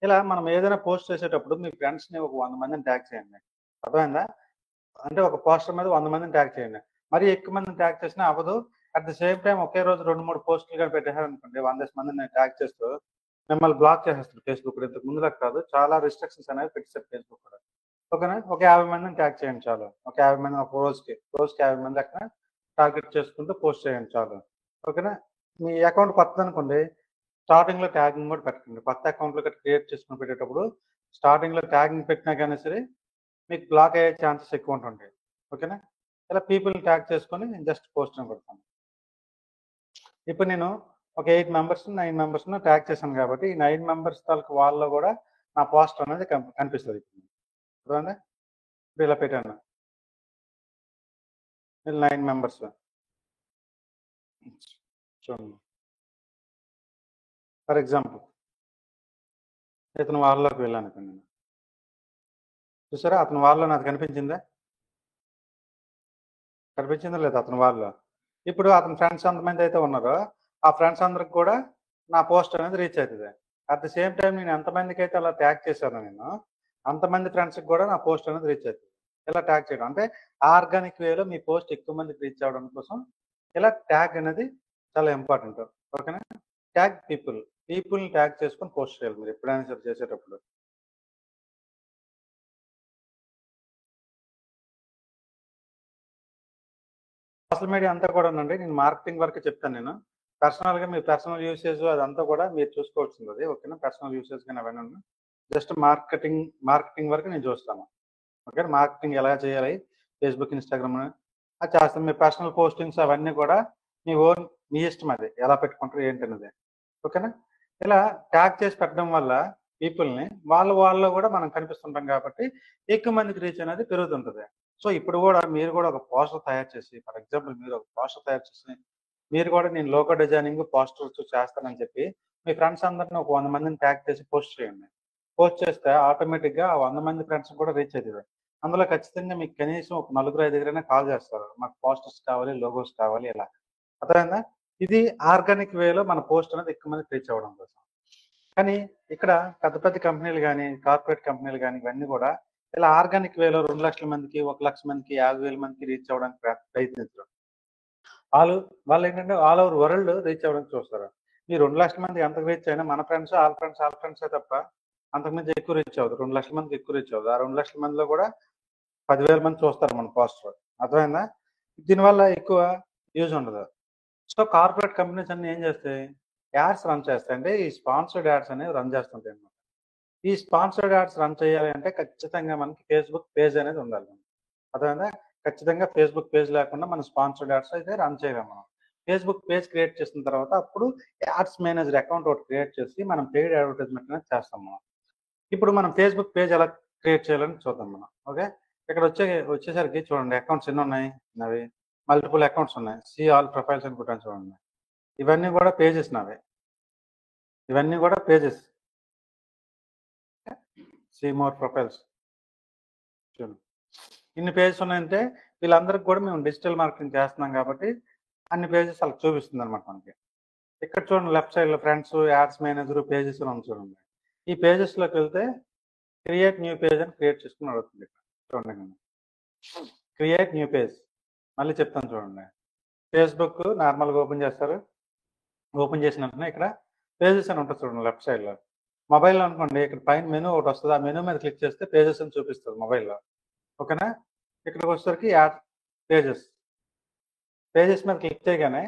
ఇలా మనం ఏదైనా పోస్ట్ చేసేటప్పుడు మీ ఫ్రెండ్స్ ని ఒక 100 మందిని ట్యాగ్ చేయండి. అర్థమైందా? అంటే ఒక పోస్టర్ మీద 100 మందిని ట్యాగ్ చేయండి. మరి ఎక్కువ మందిని ట్యాగ్ చేసినా అవ్వదు. అట్ ద సేమ్ టైం ఒకే రోజు 2-3 పోస్టులు కానీ పెట్టేశారనుకోండి, 100 మందిని ట్యాగ్ చేస్తూ మిమ్మల్ని బ్లాక్ చేసేస్తారు ఫేస్బుక్. ఇంతకు ముందులా కాదు, చాలా రిస్ట్రిక్షన్స్ అనేవి పెట్టేశారు ఫేస్బుక్ కూడా. ఓకేనా? ఒక 50 మందిని ట్యాగ్ చేయండి చాలు. ఒక 50 మంది ఒక రోజుకి 50 మంది అక్కడ టార్గెట్ చేసుకుంటూ పోస్ట్ చేయండి చాలు. ఓకేనా? మీ అకౌంట్ కొత్తది అనుకోండి, స్టార్టింగ్ లో ట్యాగింగ్ కూడా పెట్టండి. కొత్త అకౌంట్ లో క్రియేట్ చేసుకుని పెట్టేటప్పుడు స్టార్టింగ్ లో ట్యాగింగ్ పెట్టినా కానీ సరే మీకు బ్లాక్ అయ్యే ఛాన్సెస్ ఎక్కువ ఉంటుంటాయి. ఓకేనా? ఇలా పీపుల్ ట్యాగ్ చేసుకొని జస్ట్ పోస్ట్ అని కొడతాను. ఇప్పుడు నేను ఒక 8 మెంబర్స్ 9 మెంబర్స్ ట్యాగ్ చేశాను కాబట్టి ఈ 9 మెంబర్స్ తాలూకు వాళ్ళలో కూడా నా పోస్ట్ అనేది కనిపిస్తుంది. అర్థమైందా? ఇప్పుడు ఇలా పెట్టాను, వీళ్ళు 9 మెంబర్స్ చూడండి. ఫర్ ఎగ్జాంపుల్ ఇతను వాళ్ళలోకి వెళ్ళాను అనుకోండి, చూసారా అతను వాళ్ళలో నాకు కనిపించిందా లేదా? అతను వాళ్ళు ఇప్పుడు అతని ఫ్రెండ్స్ ఎంతమంది అయితే ఉన్నారో ఆ ఫ్రెండ్స్ అందరికి కూడా నా పోస్ట్ అనేది రీచ్ అవుతుంది. అట్ ద సేమ్ టైం నేను ఎంతమందికి అయితే అలా ట్యాగ్ చేశాను నేను అంతమంది ఫ్రెండ్స్కి కూడా నా పోస్ట్ అనేది రీచ్ అవుతుంది. ఇలా ట్యాగ్ చేయడం అంటే ఆర్గానిక్ వేలో మీ పోస్ట్ ఎక్కువ మందికి రీచ్ అవ్వడం కోసం ఇలా ట్యాగ్ అనేది చాలా ఇంపార్టెంట్. ఓకేనా? ట్యాగ్ పీపుల్ని ట్యాగ్ చేసుకొని పోస్ట్ చేయాలి మీరు ఎప్పుడైనా సరే చేసేటప్పుడు. సోషల్ మీడియా అంతా కూడా అండి నేను మార్కెటింగ్ వరకు చెప్తాను. నేను పర్సనల్గా మీ పర్సనల్ యూసేజ్ అదంతా కూడా మీరు చూసుకోవాల్సింది అది. ఓకేనా? పర్సనల్ యూసేజ్ కానీ అవన్నీ జస్ట్ మార్కెటింగ్ వరకు నేను చూస్తాను. ఓకే? మార్కెటింగ్ ఎలా చేయాలి ఫేస్బుక్ ఇన్స్టాగ్రామ్ అది చేస్తాను. మీ పర్సనల్ పోస్టింగ్స్ అవన్నీ కూడా మీ ఇష్టం, అది ఎలా పెట్టుకుంటారు ఏంటనేది. ఓకేనా? ఇలా ట్యాగ్ చేసి పెట్టడం వల్ల పీపుల్ని వాళ్ళలో కూడా మనం కనిపిస్తుంటాం కాబట్టి ఎక్కువ మందికి రీచ్ అనేది పెరుగుతుంటుంది. సో ఇప్పుడు కూడా మీరు కూడా ఒక పోస్టర్ తయారు చేసి, ఫర్ ఎగ్జాంపుల్ మీరు ఒక పోస్టర్ తయారు చేసి మీరు కూడా నేను లోగో డిజైనింగ్ పోస్టర్స్ చేస్తానని చెప్పి మీ ఫ్రెండ్స్ అందరిని ఒక 100 మందిని ట్యాగ్ చేసి పోస్ట్ చేయండి. పోస్ట్ చేస్తే ఆటోమేటిక్గా ఆ 100 మంది ఫ్రెండ్స్ కూడా రీచ్ అవుతుంది. అందులో ఖచ్చితంగా మీకు కనీసం ఒక 4-5 కాల్ చేస్తారు, మాకు పోస్టర్స్ కావాలి, లోగోస్ కావాలి ఇలా. అర్థమైందా? ఇది ఆర్గానిక్ వేలో మన పోస్ట్ అనేది ఎక్కువ మందికి రీచ్ అవ్వడం కోసం. కానీ ఇక్కడ పెద్ద పెద్ద కంపెనీలు కానీ కార్పొరేట్ కంపెనీలు కానీ ఇవన్నీ కూడా ఇలా ఆర్గానిక్ వేలో 2 లక్షల మందికి 1 లక్ష మందికి 50,000 మందికి రీచ్ అవ్వడానికి ప్రయత్నించడం. వాళ్ళు ఏంటంటే ఆల్ ఓవర్ వరల్డ్ రీచ్ అవ్వడానికి చూస్తారు. ఈ 2 లక్షల మంది ఎంత రీచ్ అయినా మన ఫ్రెండ్స్ వాళ్ళ ఫ్రెండ్సే తప్ప అంతకుమించి ఎక్కువ రీచ్ అవ్వదు. 2 లక్షల మందికి ఎక్కువ రీచ్ అవ్వదు. ఆ 2 లక్షల మందిలో కూడా 10,000 మంది చూస్తారు మన పోస్టర్. అర్థమైందా? దీనివల్ల ఎక్కువ యూజ్ ఉండదు. సో కార్పొరేట్ కంపెనీస్ అన్ని ఏం చేస్తాయి, యాడ్స్ రన్ చేస్తాయి. అంటే ఈ స్పాన్సర్డ్ యాడ్స్ అనేవి రన్ చేస్తుంటాయి అన్నమాట. ఈ స్పాన్సర్డ్ యాడ్స్ రన్ చేయాలి అంటే ఖచ్చితంగా మనకి ఫేస్‌బుక్ పేజ్ అనేది ఉండాలి. అర్థమైందా? ఖచ్చితంగా ఫేస్‌బుక్ పేజ్ లేకుండా మనం స్పాన్సర్డ్ యాడ్స్ అయితే రన్ చేయలేం మనం. ఫేస్‌బుక్ పేజ్ క్రియేట్ చేసిన తర్వాత అప్పుడు యాడ్స్ మేనేజర్ అకౌంట్ ఒకటి క్రియేట్ చేసి మనం పెయిడ్ అడ్వర్టైజ్‌మెంట్ అనేది చేస్తాం మనం. ఇప్పుడు మనం ఫేస్‌బుక్ పేజ్ ఎలా క్రియేట్ చేయాలని చూద్దాం మనం. ఓకే. ఇక్కడ వచ్చేసరికి చూడండి అకౌంట్స్ ఎన్నున్నాయి నావి. మల్టిపుల్ అకౌంట్స్ ఉన్నాయి. సీ ఆల్ ప్రొఫైల్స్ అని కొట్టాను చూడండి. ఇవన్నీ కూడా పేజెస్ నావే. ఇవన్నీ కూడా పేజెస్. See more profiles. చూడండి. ఇన్ని పేజెస్ ఉన్నాయంటే వీళ్ళందరికి కూడా మేము డిజిటల్ మార్కెటింగ్ చేస్తున్నాం కాబట్టి అన్ని పేజెస్ అలా చూపిస్తుందన్నమాట మనకి. ఇక్కడ చూడండి లెఫ్ట్ సైడ్‌లో ఫ్రెండ్స్, యాడ్స్ మేనేజర్, పేజెస్ అని ఉంది చూడండి. ఈ పేజెస్‌లోకి వెళ్తే క్రియేట్ న్యూ పేజ్ అని క్రియేట్ చేసుకొని అడుగుతుంది ఇక్కడ. చూడండి. Create new page. మళ్ళీ చెప్తాను చూడండి. ఫేస్‌బుక్ నార్మల్‌గా ఓపెన్ చేస్తారు. ఓపెన్ చేసిన వెంటనే ఇక్కడ పేజెస్ అని ఉంటుంది చూడండి లెఫ్ట్ సైడ్‌లో. మొబైల్‌లో అనుకోండి ఇక్కడ పైన మెనూ ఒకటి వస్తది. ఆ మెనూ మీద క్లిక్ చేస్తే పేజెస్ అని చూపిస్తది మొబైల్‌లో. ఓకేనా? ఇక్కడికి వచ్చేసరికి యాడ్ పేజెస్. పేజెస్ మీద క్లిక్ చేయగానే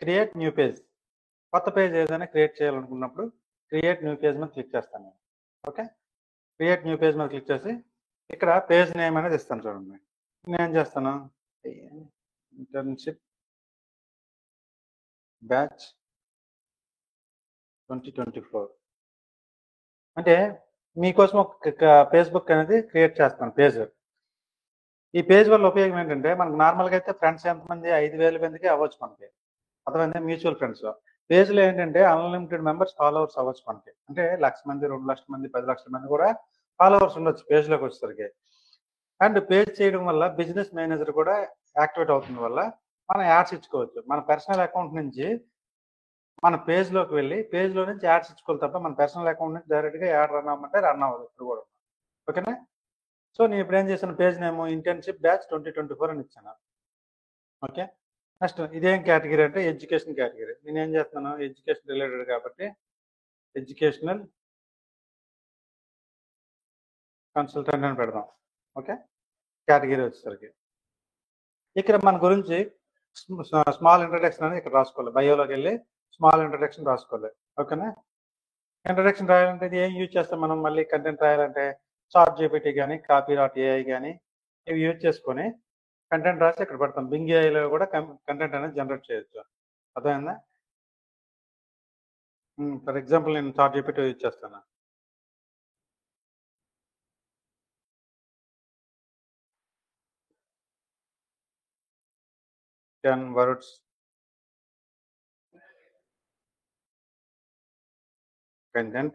క్రియేట్ న్యూ పేజ్. కొత్త పేజ్ ఏదైనా క్రియేట్ చేయాలనుకున్నప్పుడు క్రియేట్ న్యూ పేజ్ మీద క్లిక్ చేస్తాను నేను. ఓకే. క్రియేట్ న్యూ పేజ్ మీద క్లిక్ చేసి ఇక్కడ పేజ్ నేమ్ అనేది ఇస్తాను చూడండి. నేనేం చేస్తాను ఇంటర్న్‌షిప్ బ్యాచ్ 2024 అంటే మీకోసం ఒక ఫేస్‌బుక్ అనేది క్రియేట్ చేస్తాను పేజ్. ఈ పేజ్ వల్ల ఉపయోగం ఏంటంటే మనకు నార్మల్‌గా అయితే ఫ్రెండ్స్ ఎంతమంది 5,000 మందికి అవ్వచ్చు మనకి. అర్థమైందా? Mutual friends. పేజ్‌లో ఏంటంటే అన్‌లిమిటెడ్ మెంబర్స్ ఫాలోవర్స్ అవ్వచ్చు మనకి. అంటే 1,00,000 మంది, 2,00,000 మంది, 10,00,000 మంది కూడా ఫాలోవర్స్ ఉండొచ్చు పేజ్‌లోకి వచ్చేసరికి. అండ్ పేజ్ చేయడం వల్ల బిజినెస్ మేనేజర్ కూడా యాక్టివేట్ అవుతుంది వల్ల మనం యాడ్స్ ఇచ్చుకోవచ్చు. మన పర్సనల్ అకౌంట్ నుంచి మన పేజ్‌లోకి వెళ్ళి పేజ్‌లో నుంచి యాడ్స్ ఇచ్చుకోవాలి తప్ప మన పర్సనల్ అకౌంట్ నుంచి డైరెక్ట్‌గా యాడ్ రన్ అవ్వమంటే రన్ అవ్వదు ఎప్పుడు కూడా. ఓకేనా? సో నేను ఇప్పుడు ఏం చేశాను పేజ్ నేమ్ ఇంటర్న్‌షిప్ బ్యాచ్ 2024 అని ఇచ్చాను. ఓకే. నెక్స్ట్ ఇదేం కేటగిరీ అంటే ఎడ్యుకేషన్ కేటగిరీ. నేనేం చేస్తున్నాను ఎడ్యుకేషన్ రిలేటెడ్ కాబట్టి ఎడ్యుకేషనల్ కన్సల్టెంట్ అని పెడదాం. ఓకే. కేటగిరీ వచ్చేసరికి ఇక్కడ మన గురించి స్మాల్ ఇంట్రడక్షన్ అని ఇక్కడ రాసుకోవాలి. బయోలోకి వెళ్ళి స్మాల్ ఇంట్రడక్షన్ రాసుకోవాలి. ఓకేనా? ఇంట్రడక్షన్ రాయాలంటే ఇది ఏం యూజ్ చేస్తాం మనం మళ్ళీ కంటెంట్ రాయాలంటే చాట్ జీపీటీ కానీ copy.ai కానీ ఇవి యూజ్ చేసుకొని కంటెంట్ రాసి ఇక్కడ పెడతాం. బింగ్ ఏఐలో కూడా కంటెంట్ అనేది జనరేట్ చేయొచ్చు. అర్థమైందా? ఫర్ ఎగ్జాంపుల్ నేను చాట్ జీపీటీ యూజ్ చేస్తాను. Ten words content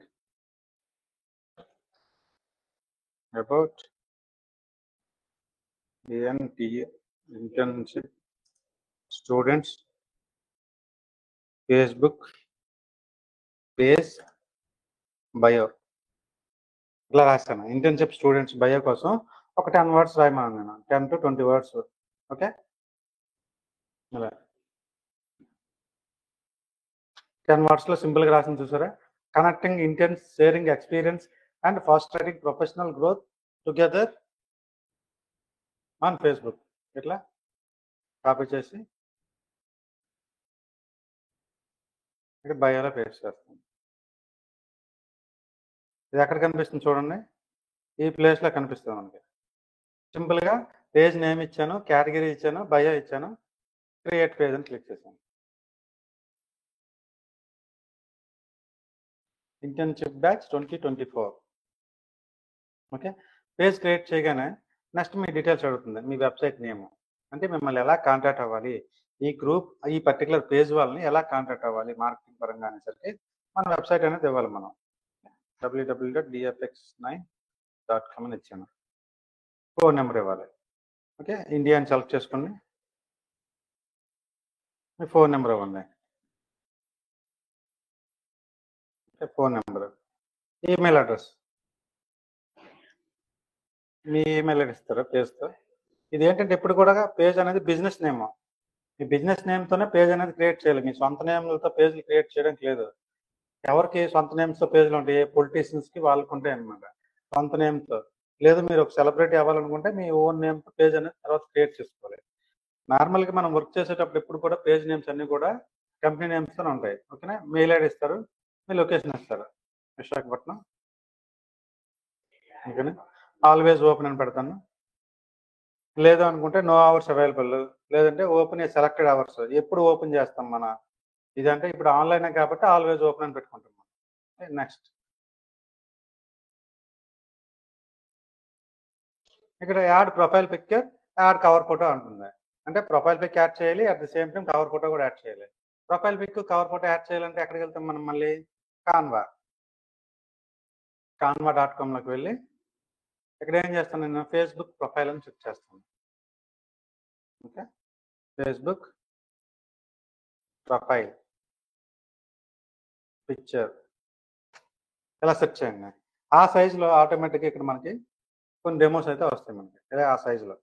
about internship students Facebook page bio ఇలా రాస్తాను. ఇంటర్న్షిప్ స్టూడెంట్స్ బయో కోసం ఒక 10 వర్డ్స్ రాయమన్నాను నేను. 10 to 20 వర్డ్స్. ఓకే. ఇలా 10 వర్డ్స్‌లో సింపుల్‌గా రాసింది చూసారా? Connecting interns, sharing experience and fostering professional growth together on Facebook. ఇట్లా కాపీ చేసి ఇక్కడ బయోలో పేస్ట్ చేస్తాను. ఇది ఎక్కడ కనిపిస్తుంది చూడండి. ఈ ప్లేస్‌లో కనిపిస్తుంది మనకి. సింపుల్‌గా పేజ్ నేమ్ ఇచ్చాను, కేటగిరీ ఇచ్చాను, బయో ఇచ్చాను, క్రియేట్ పేజ్ అని క్లిక్ చేశాను. Internship batch 2024 okay. Page create చేయగానే నెక్స్ట్ మీ డీటెయిల్స్ అడుగుతుంది. మీ వెబ్సైట్ నేమ్. అంటే మిమ్మల్ని ఎలా కాంటాక్ట్ అవ్వాలి, ఈ గ్రూప్ ఈ పర్టికులర్ పేజ్ వాళ్ళని ఎలా కాంటాక్ట్ అవ్వాలి మార్కెటింగ్ పరంగా అనేసరికి మన వెబ్సైట్ అనేది ఇవ్వాలి మనం. www.dfx9.com అని ఇచ్చాను. ఫోన్ నెంబర్ ఇవ్వాలి. ఓకే. ఇండియా అని సెలెక్ట్ చేసుకోండి. మీ ఫోన్ నెంబర్ ఇవ్వండి. ఫోన్ నెంబర్, ఈమెయిల్ అడ్రస్, మీ ఈమెయిల్ ఇస్తారా పేజ్తో. ఇది ఏంటంటే ఎప్పుడు కూడా పేజ్ అనేది బిజినెస్ నేమ్. మీ బిజినెస్ నేమ్తోనే పేజ్ అనేది క్రియేట్ చేయాలి. మీ సొంత నేమ్లతో పేజ్లు క్రియేట్ చేయడానికి లేదు. ఎవరికి సొంత నేమ్స్తో పేజ్లు ఉంటాయి? పొలిటీషియన్స్కి వాళ్ళకు ఉంటాయి అనమాట సొంత నేమ్తో. లేదు మీరు ఒక సెలబ్రిటీ అవ్వాలనుకుంటే మీ ఓన్ నేమ్తో పేజ్ అనేది తర్వాత క్రియేట్ చేసుకోవాలి. నార్మల్గా మనం వర్క్ చేసేటప్పుడు ఎప్పుడు కూడా పేజ్ నేమ్స్ అన్ని కూడా కంపెనీ నేమ్స్ ఉంటాయి. ఓకేనా, మెయిల్ ఐడి ఇస్తారు, మీ లొకేషన్ ఇస్తారు, విశాఖపట్నం. ఓకేనా, ఆల్వేస్ ఓపెన్ అని పెడతాను. లేదు అనుకుంటే నో అవర్స్ అవైలబుల్, లేదంటే ఓపెన్ సెలెక్టెడ్ అవర్స్, ఎప్పుడు ఓపెన్ చేస్తాం మన ఇదంటే ఇప్పుడు ఆన్లైన్ కాబట్టి ఆల్వేస్ ఓపెన్ అని పెట్టుకుంటాం. నెక్స్ట్ ఇక్కడ add profile picture, add cover photo అంటుంది. అంటే ప్రొఫైల్ పిక్ యాడ్ చేయాలి, at the same time cover photo కూడా యాడ్ చేయాలి. Profile pic cover photo add చేయాలంటే ఎక్కడికి వెళ్తాం మనం? మళ్ళీ canva.com లోకి వెళ్ళి ఇక్కడ ఏం చేస్తాను నేను? ఫేస్బుక్ ప్రొఫైల్ అని చెక్ చేస్తాను. ఓకే, ఫేస్బుక్ ప్రొఫైల్ పిక్చర్ ఇలా సెర్చ్ చేయండి. ఆ సైజులో ఆటోమేటిక్గా ఇక్కడ మనకి కొన్ని డెమోస్ అయితే వస్తాయి మనకి. అదే ఆ సైజులో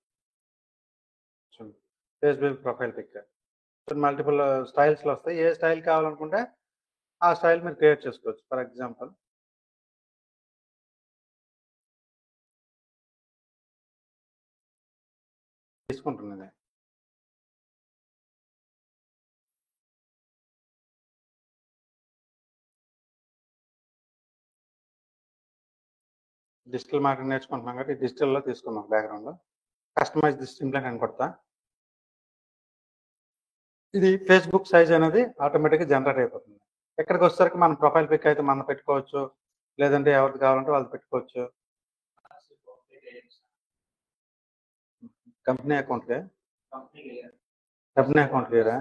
చూడండి, ఫేస్బుక్ ప్రొఫైల్ పిక్చర్ మల్టిపుల్ స్టైల్స్లో వస్తాయి. ఏ స్టైల్ కావాలనుకుంటే ఆ స్టైల్ మీరు క్రియేట్ చేసుకోవచ్చు. ఫర్ ఎగ్జాంపుల్ తీసుకుంటున్నది. డిజిటల్ మార్కెటింగ్ నేర్చుకుంటున్నాం కాబట్టి డిజిటల్లో తీసుకున్నాం. బ్యాక్గ్రౌండ్ కస్టమైజ్ దిస్ సింప్లెన్ అని కొడతా. ఇది ఫేస్బుక్ సైజ్ అనేది ఆటోమేటిక్గా జనరేట్ అయిపోతుంది. ఎక్కడికి వచ్చేసరికి మన ప్రొఫైల్ పిక్ అయితే మనం పెట్టుకోవచ్చు, లేదంటే ఎవరికి కావాలంటే వాళ్ళు పెట్టుకోవచ్చు. కంపెనీ అకౌంట్కే, కంపెనీ అకౌంట్ లేరా?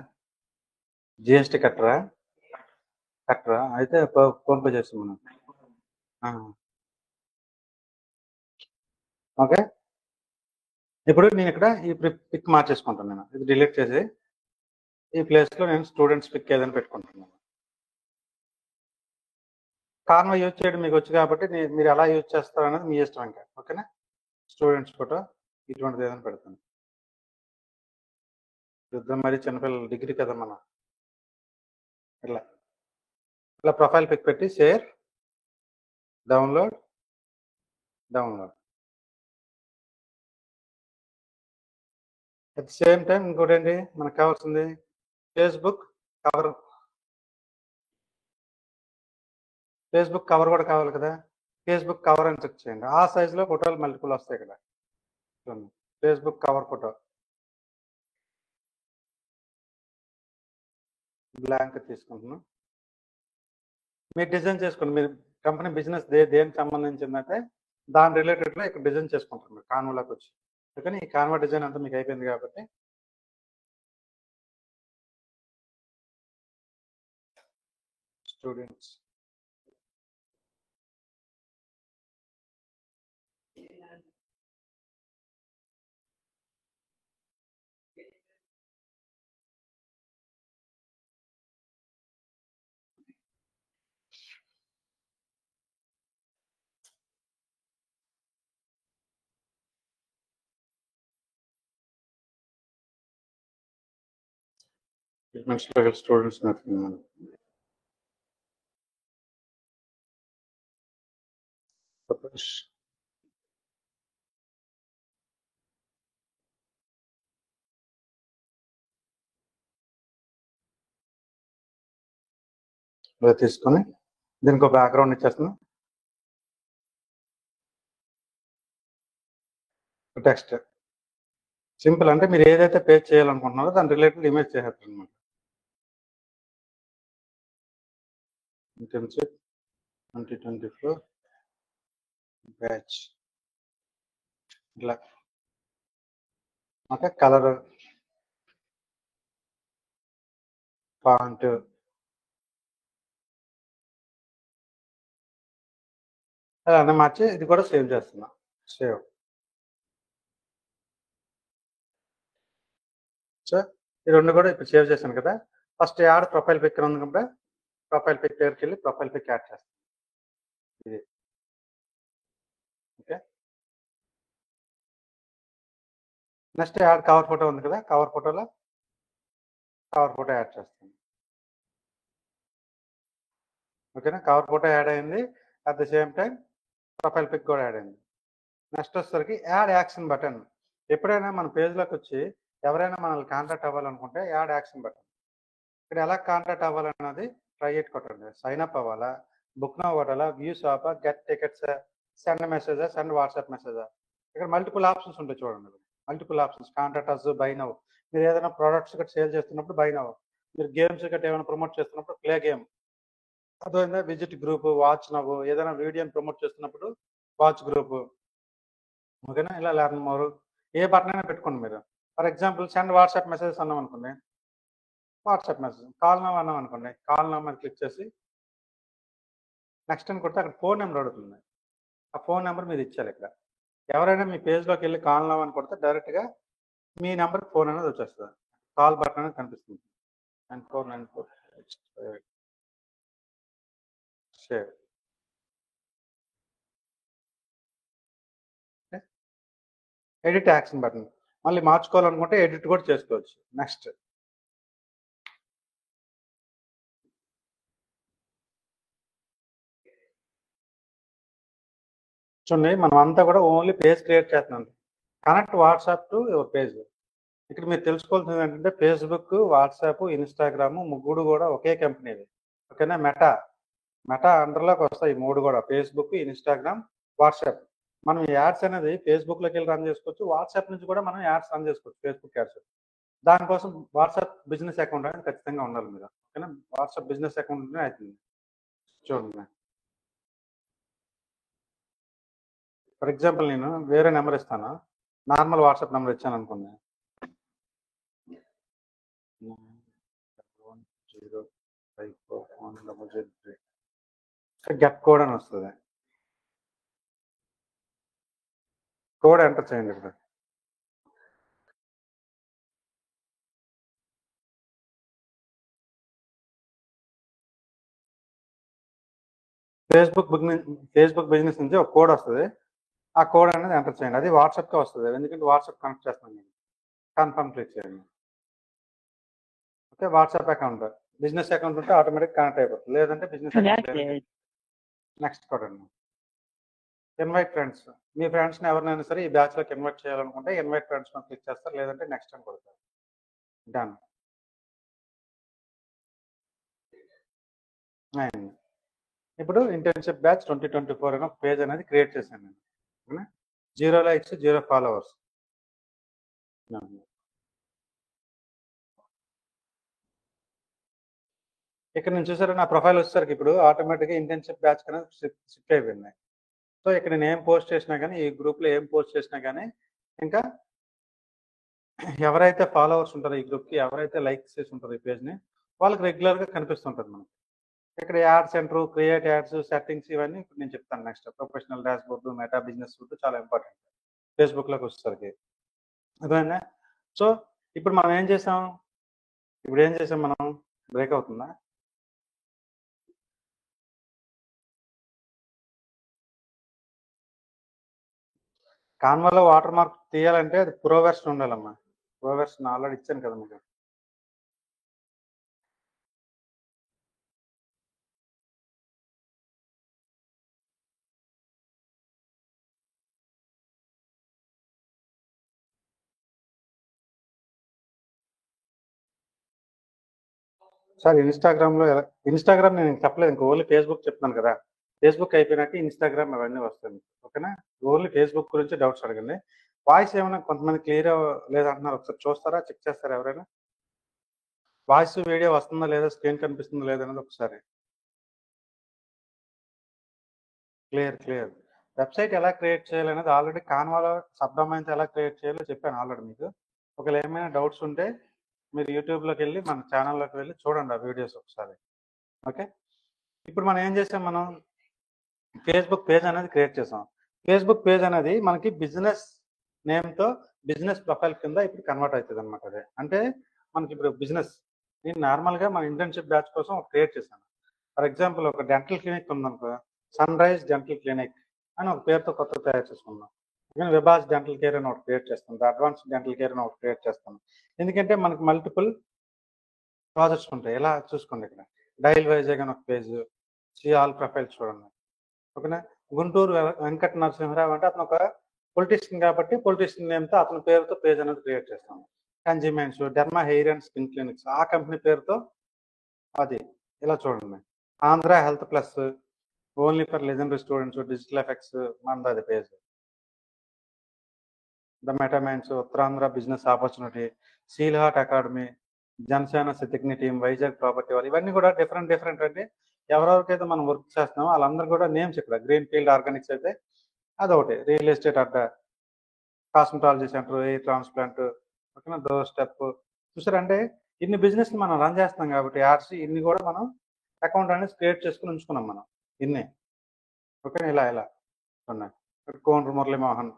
జిఎస్టీ కట్టరా? అయితే ఫోన్పే చేస్తాం మనం. ఓకే, ఇప్పుడు నేను ఇక్కడ ఈ పిక్ మార్చేసుకుంటాను. నేను ఇది డిలీట్ చేసి ఈ ప్లేస్లో నేను స్టూడెంట్స్ పిక్ ఏదైనా పెట్టుకుంటున్నాను. కాన్వా యూజ్ చేయడం మీకు వచ్చు కాబట్టి మీరు ఎలా యూజ్ చేస్తారు అనేది మీ ఇష్టం ఇంకా. ఓకేనా, స్టూడెంట్స్ ఫోటో ఇటువంటిది ఏదైనా పెడతాను. యుద్ధం మరి చిన్నపిల్లలు డిగ్రీ కదా మనం. ఇలా ప్రొఫైల్ పిక్ పెట్టి share, download. At the same time ఇంకోటి ఏంటి మనకు కావాల్సింది? ఫేస్బుక్ కవర్ కూడా కావాలి కదా. ఫేస్బుక్ కవర్ అని చెక్ చేయండి. ఆ సైజులో ఫోటోలు మల్టిపుల్ వస్తాయి ఇక్కడ. చూడండి, ఫేస్బుక్ కవర్ ఫోటో బ్లాంక్ తీసుకుంటున్నాం. మీరు డిజైన్ చేసుకోండి. మీరు కంపెనీ బిజినెస్ దేనికి సంబంధించిందంటే దాని రిలేటెడ్లో ఇక్కడ డిజైన్ చేసుకుంటారు మీరు కాన్వాలోకి వచ్చి. అందుకని ఈ కాన్వా డిజైన్ అంతా మీకు అయిపోయింది కాబట్టి స్టూడెంట్స్ స్టూడెంట్స్ తీసుకొని దీనికి ఒక బ్యాక్గ్రౌండ్ ఇచ్చేస్తున్నాం. టెక్స్ట్ సింపుల్, అంటే మీరు ఏదైతే పేజ్ చేయాలనుకుంటున్నారో దాని రిలేటెడ్ ఇమేజ్ చేసేస్తారు అనమాట. ఇంటర్న్షిప్ 2024 బ్యాచ్ ఇట్లా. ఓకే, కలర్, ఫాంట్ అలా మార్చి ఇది కూడా సేవ్ చేస్తున్నా. సేవ్. సో ఈ రెండు కూడా ఇప్పుడు సేవ్ చేశాను కదా. ఫస్ట్ యాడ్ ప్రొఫైల్ పిక్ ఉంది కదా, ప్రొఫైల్ పిక్ దగ్గరికి వెళ్ళి ప్రొఫైల్ పిక్ యాడ్ చేస్తాను. ఇది okay. Next add cover photo ఉంది కదా, కవర్ ఫోటోలో కవర్ ఫోటో యాడ్ చేస్తాను. ఓకేనా, కవర్ ఫోటో యాడ్ అయింది. At the same time profile pic కూడా యాడ్ అయింది. నెక్స్ట్ వచ్చేసరికి యాడ్ యాక్షన్ బటన్. ఎప్పుడైనా మన పేజ్లోకి వచ్చి ఎవరైనా మనల్ని కాంటాక్ట్ అవ్వాలనుకుంటే యాడ్ యాక్షన్ బటన్ ఇక్కడ ఎలా కాంటాక్ట్ అవ్వాలన్నది ట్రై ఇట్ కొట్టండి. సైన్ అప్ అవ్వాలా, బుక్ నౌ కొట్టాలా, వ్యూ షాపా, గెట్ టికెట్స్, సెండ్ మెసేజా, సెండ్ వాట్సాప్ మెసేజా. ఇక్కడ మల్టిపుల్ ఆప్షన్స్ ఉంటాయి చూడండి. Multiple options, contact us, buy now. మీరు ఏదైనా ప్రోడక్ట్స్ గట్రా సేల్ చేస్తున్నప్పుడు బై నౌ. మీరు గేమ్స్ గట్రా ఏమైనా ప్రమోట్ చేస్తున్నప్పుడు ప్లే గేమ్. అర్థమైందా? Visit group, watch now. ఏదైనా వీడియోని ప్రమోట్ చేస్తున్నప్పుడు వాచ్ గ్రూప్. ఓకేనా? ఇలా లెర్న్ మోర్. ఏ బటన్ అయినా పెట్టుకోండి మీరు. For example send WhatsApp messages అన్నాం అనుకోండి, వాట్సాప్ మెసేజ్. కాల్ నవ్ అన్నాం అనుకోండి, కాల్ నవ్ మీద క్లిక్ చేసి నెక్స్ట్ అని కొడితే అక్కడ ఫోన్ నెంబర్ అడుగుతుంది. ఆ ఫోన్ నెంబర్ మీరు ఇచ్చారు. ఇక్కడ ఎవరైనా మీ పేజ్లోకి వెళ్ళి కాల్ నవ్ అని కొడితే డైరెక్ట్గా మీ నెంబర్కి ఫోన్ అనేది వచ్చేస్తుంది. కాల్ బటన్ అనేది కనిపిస్తుంది. 9494 షేర్. Edit action button. మళ్ళీ మార్చుకోవాలనుకుంటే ఎడిట్ కూడా చేసుకోవచ్చు. నెక్స్ట్ చూడండి, మనం అంతా కూడా ఓన్లీ పేజ్ క్రియేట్ చేస్తున్నాం. Connect WhatsApp to your page. ఇక్కడ మీరు తెలుసుకోవాల్సింది ఏంటంటే ఫేస్బుక్, వాట్సాప్, ఇన్స్టాగ్రామ్ ముగ్గురు కూడా ఒకే కంపెనీది. ఓకేనా? మెటా అండర్లోకి వస్తాయి మూడు కూడా, ఫేస్బుక్, ఇన్స్టాగ్రామ్, వాట్సాప్. మనం యాడ్స్ అనేది ఫేస్బుక్లోకి వెళ్ళి రన్ చేసుకోవచ్చు, వాట్సాప్ నుంచి కూడా మనం యాడ్స్ రన్ చేసుకోవచ్చు, ఫేస్బుక్ యాడ్స్. దానికోసం వాట్సాప్ బిజినెస్ అకౌంట్ అనేది ఖచ్చితంగా ఉండాలి మీరు. ఓకేనా? వాట్సాప్ బిజినెస్ అకౌంట్ ఉంటేనే అవుతుంది. చూడండి, ఫర్ ఎగ్జాంపుల్ నేను వేరే నెంబర్ ఇస్తాను, నార్మల్ వాట్సాప్ నెంబర్ ఇచ్చాను అనుకోండి, 054 గెట్ కోడ్ అని వస్తుంది. కోడ్ ఎంటర్ చేయండి. ఇక్కడ ఫేస్బుక్ బిజినెస్ నుంచి ఒక కోడ్ వస్తుంది. ఆ కోడ్ అనేది ఎంటర్ చేయండి. అది వాట్సాప్కే వస్తుంది, ఎందుకంటే వాట్సాప్ కనెక్ట్ చేస్తాను నేను. కన్ఫర్మ్ క్లిక్ చేయండి. Okay, WhatsApp account, business account ఉంటే ఆటోమేటిక్ కనెక్ట్ అయిపోతుంది, లేదంటే బిజినెస్ అకౌంట్. నెక్స్ట్ కొట్టండి. Invite friends. మీ ఫ్రెండ్స్ని ఎవరినైనా సరే ఈ బ్యాచ్లోకి ఇన్వైట్ చేయాలనుకుంటే ఇన్వైట్ ఫ్రెండ్స్ మీద క్లిక్ చేస్తారు, లేదంటే నెక్స్ట్ అని కొడతారు. డన్. ఇప్పుడు ఇంటర్న్షిప్ బ్యాచ్ 2024 అనే పేజ్ అనేది క్రియేట్ చేశాను నేను. ఓకేనా? 0 likes, 0 followers. ఇక్కడ నేను చూసారా, నా ప్రొఫైల్ వచ్చేసరికి ఇప్పుడు ఆటోమేటిక్గా ఇంటర్న్షిప్ బ్యాచ్ అనేది షిఫ్ట్ అయిపోయింది. సో ఇక్కడ నేను ఏం పోస్ట్ చేసినా కానీ, ఈ గ్రూప్లో ఏం పోస్ట్ చేసినా కానీ, ఇంకా ఎవరైతే ఫాలోవర్స్ ఉంటారో ఈ గ్రూప్కి, ఎవరైతే లైక్స్ చేసి ఉంటారో ఈ పేజ్ని, వాళ్ళకి రెగ్యులర్గా కనిపిస్తుంటుంది మనకి. ఇక్కడ add centre, create ads, settings, ఇవన్నీ ఇప్పుడు నేను చెప్తాను. Next professional dash board, meta business suit చాలా ఇంపార్టెంట్ ఫేస్బుక్లోకి వచ్చేసరికి. అదేనా? సో ఇప్పుడు మనం ఏం చేసాం, మనం బ్రేక్ అవుతుందా? కాన్వాలో వాటర్ మార్క్ తీయాలంటే అది ప్రో వెర్షన్ ఉండాలమ్మా. ప్రో వెర్షన్ ఆల్రెడీ ఇచ్చాను కదా మీకు. సార్ ఇన్స్టాగ్రామ్ నేను చెప్పలేదు, ఇంకా ఓన్లీ ఫేస్బుక్ చెప్తున్నాను కదా. ఫేస్బుక్ అయిపోయినాక ఇన్స్టాగ్రామ్ అవన్నీ వస్తాయి. ఓకేనా? ఓన్లీ ఫేస్బుక్ గురించి డౌట్స్ అడగండి. వాయిస్ ఏమైనా కొంతమంది క్లియర్ లేదంటున్నారు, ఒకసారి చూస్తారా, చెక్ చేస్తారా ఎవరైనా? వాయిస్ వీడియో వస్తుందా లేదా, స్క్రీన్ కనిపిస్తుందా లేదా అనేది ఒకసారి. క్లియర్. వెబ్సైట్ ఎలా క్రియేట్ చేయాలనేది ఆల్రెడీ కాన్వాలో సబ్ డొమైన్స్ ఎలా క్రియేట్ చేయాలో చెప్పాను ఆల్రెడీ మీకు. ఒకవేళ ఏమైనా డౌట్స్ ఉంటే మీరు యూట్యూబ్లోకి వెళ్ళి మన ఛానల్లోకి వెళ్ళి చూడండి ఆ వీడియోస్ ఒకసారి. ఓకే, ఇప్పుడు మనం ఏం చేసాం, మనం ఫేస్బుక్ పేజ్ అనేది క్రియేట్ చేసాం. ఫేస్బుక్ పేజ్ అనేది మనకి బిజినెస్ నేమ్తో బిజినెస్ ప్రొఫైల్ కింద ఇప్పుడు కన్వర్ట్ అవుతుంది అనమాట. అదే అంటే మనకి ఇప్పుడు బిజినెస్, నేను నార్మల్గా మన ఇంటర్న్షిప్ బ్యాచ్ కోసం క్రియేట్ చేశాను. ఫర్ ఎగ్జాంపుల్ ఒక డెంటల్ క్లినిక్ ఉందనుకో, సన్ రైజ్ డెంటల్ క్లినిక్ అని ఒక పేరుతో కొత్త తయారు చేసుకున్నాం. నేను విభాస్ డెంటల్ కేర్ అని ఒకటి క్రియేట్ చేస్తాను, అడ్వాన్స్ డెంటల్ కేర్ అని ఒకటి క్రియేట్ చేస్తాను. ఎందుకంటే మనకి మల్టిపుల్ ప్రాజెక్ట్స్ ఉంటాయి. ఎలా చూసుకోండి, ఇక్కడ డైల్ వైజాగ్ అని ఒక పేజ్, ఆల్ ప్రొఫైల్స్ చూడండి. ఓకేనా? గుంటూరు వెంకట నరసింహరావు అంటే అతను ఒక పొలిటీషియన్ కాబట్టి పొలిటీషియన్ నేమ్తో అతని పేరుతో పేజ్ అనేది క్రియేట్ చేస్తాము. కన్జ్యూమెన్స్, derma hair and skin clinics ఆ కంపెనీ పేరుతో అది ఇలా చూడండి. Andhra health plus, only for legendary students, digital effects మనది అది page. The metamines, Uttarandhra business opportunity, seal heart academy, Janasena సిద్దిక్ని టీం, వైజాగ్ ప్రాపర్టీ వాళ్ళు, ఇవన్నీ కూడా డిఫరెంట్ అంటే ఎవరెవరికైతే మనం వర్క్ చేస్తున్నామో వాళ్ళందరూ కూడా నేమ్స్ ఇక్కడ. గ్రీన్ ఫీల్డ్ ఆర్గానిక్స్ అయితే అదొకటి, రియల్ ఎస్టేట్ అడ్డా, కాస్మెటాలజీ సెంటర్, ఎయిర్ ట్రాన్స్ప్లాంట్, ఓకేనా, డోర్ స్టెప్. చూసారంటే ఇన్ని బిజినెస్ మనం రన్ చేస్తున్నాం కాబట్టి యాడ్స్ ఇన్ని కూడా మనం అకౌంట్ అనేది క్రియేట్ చేసుకుని ఉంచుకున్నాం మనం ఇన్ని. ఓకేనా, ఇలా ఉన్నాయి. కోండ్రు మురళీమోహన్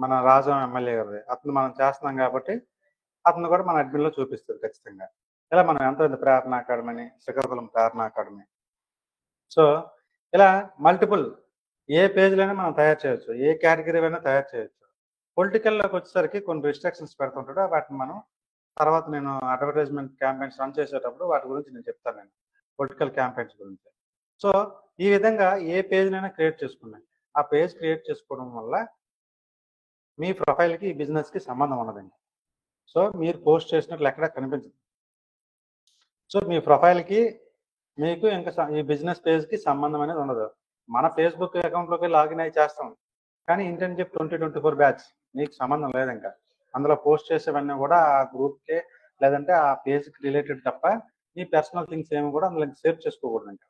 మన రాజం ఎమ్మెల్యే గారి, అతను మనం చేస్తున్నాం కాబట్టి అతను కూడా మన అడ్మిన్లో చూపిస్తారు ఖచ్చితంగా. ఇలా మనం ఎంత ప్రేరణ అకాడమీ, శ్రీకాకుళం ప్రేరణ అకాడమీ. సో ఇలా మల్టిపుల్ ఏ పేజ్లైనా మనం తయారు చేయొచ్చు, ఏ కేటగిరీ అయినా తయారు చేయొచ్చు. పొలిటికల్లోకి వచ్చేసరికి కొన్ని రిస్ట్రిక్షన్స్ పెడుతుంటాడు, వాటిని మనం తర్వాత నేను అడ్వర్టైజ్మెంట్ క్యాంపెయిన్స్ రన్ చేసేటప్పుడు వాటి గురించి నేను చెప్తాను, నేను పొలిటికల్ క్యాంపెయిన్స్ గురించి. సో ఈ విధంగా ఏ పేజ్నైనా క్రియేట్ చేసుకున్నాను. ఆ పేజ్ క్రియేట్ చేసుకోవడం వల్ల మీ ప్రొఫైల్కి ఈ బిజినెస్కి సంబంధం ఉండదండి. సో మీరు పోస్ట్ చేసినట్లు ఎక్కడ కనిపించదు. సో మీ ప్రొఫైల్కి మీకు ఇంకా ఈ బిజినెస్ పేజ్కి సంబంధం అనేది ఉండదు. మన ఫేస్బుక్ అకౌంట్లోకి లాగిన్ అయ్యి చేస్తాం, కానీ ఇంటర్న్షిప్ 2024 బ్యాచ్ మీకు సంబంధం లేదు. ఇంకా అందులో పోస్ట్ చేసేవన్నీ కూడా ఆ గ్రూప్కే లేదంటే ఆ పేజ్కి రిలేటెడ్ తప్ప మీ పర్సనల్ థింగ్స్ ఏమి కూడా అందులో షేర్ చేసుకోకూడదు. ఇంకా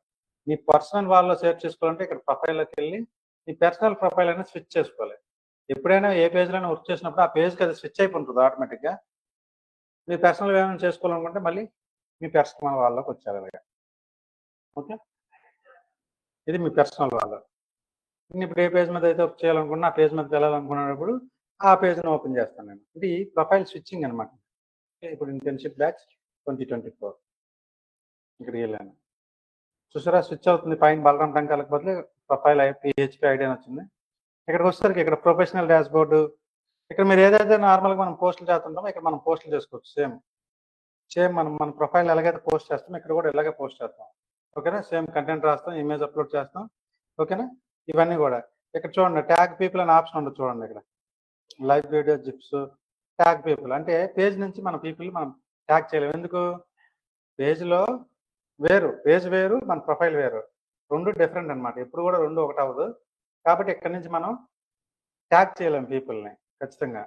మీ పర్సనల్ వాళ్ళలో షేర్ చేసుకోవాలంటే ఇక్కడ ప్రొఫైల్లోకి వెళ్ళి మీ పర్సనల్ ప్రొఫైల్ అనేది స్విచ్ చేసుకోవాలి. ఎప్పుడైనా ఏ పేజ్లో వర్క్ చేసినప్పుడు ఆ పేజ్కి అది స్విచ్ అయిపోతుంది ఆటోమేటిక్గా. మీ పర్సనల్ ఏమైనా చేసుకోవాలనుకుంటే మళ్ళీ మీ పర్సనల్ వాళ్ళలోకి వచ్చారు అలాగా. ఓకే, ఇది మీ పర్సనల్ వాళ్ళ. ఇప్పుడు ఏ పేజ్ మీద అయితే వర్క్ చేయాలనుకున్నా ఆ పేజ్ మీదకి వెళ్ళాలనుకున్నప్పుడు ఆ పేజ్ని ఓపెన్ చేస్తాను నేను. ఇది ప్రొఫైల్ స్విచ్చింగ్ అనమాట. ఇప్పుడు ఇంటర్న్షిప్ బ్యాచ్ 2024 ఇక్కడ వెళ్ళాను, చూసారా స్విచ్ అవుతుంది. పైన బలరాం టంకాలకు బదులు ప్రొఫైల్ PHP ఐడి అని వచ్చింది. ఇక్కడికి వచ్చేసరికి ఇక్కడ ప్రొఫెషనల్ డాష్ బోర్డు, ఇక్కడ మీరు ఏదైతే నార్మల్గా మనం పోస్టులు చేస్తుంటామో ఇక్కడ మనం పోస్టులు చేసుకోవచ్చు. సేమ్ మన ప్రొఫైల్ ఎలాగైతే పోస్ట్ చేస్తాం ఇక్కడ కూడా ఇలాగే పోస్ట్ చేస్తాం. ఓకేనా, సేమ్ కంటెంట్ రాస్తాం, ఇమేజ్ అప్లోడ్ చేస్తాం. ఓకేనా, ఇవన్నీ కూడా ఇక్కడ చూడండి ట్యాగ్ పీపుల్ అనే ఆప్షన్ ఉండదు చూడండి. ఇక్కడ live video zips tag people అంటే పేజ్ నుంచి మన పీపుల్ మనం ట్యాగ్ చేయలేము. ఎందుకు? పేజ్లో వేరు, పేజ్ వేరు, మన ప్రొఫైల్ వేరు, రెండు డిఫరెంట్ అనమాట. ఎప్పుడు కూడా రెండు ఒకటి అవ్వదు. కాబట్టి ఇక్కడ నుంచి మనం ట్యాగ్ చేయలేము పీపుల్ని ఖచ్చితంగా.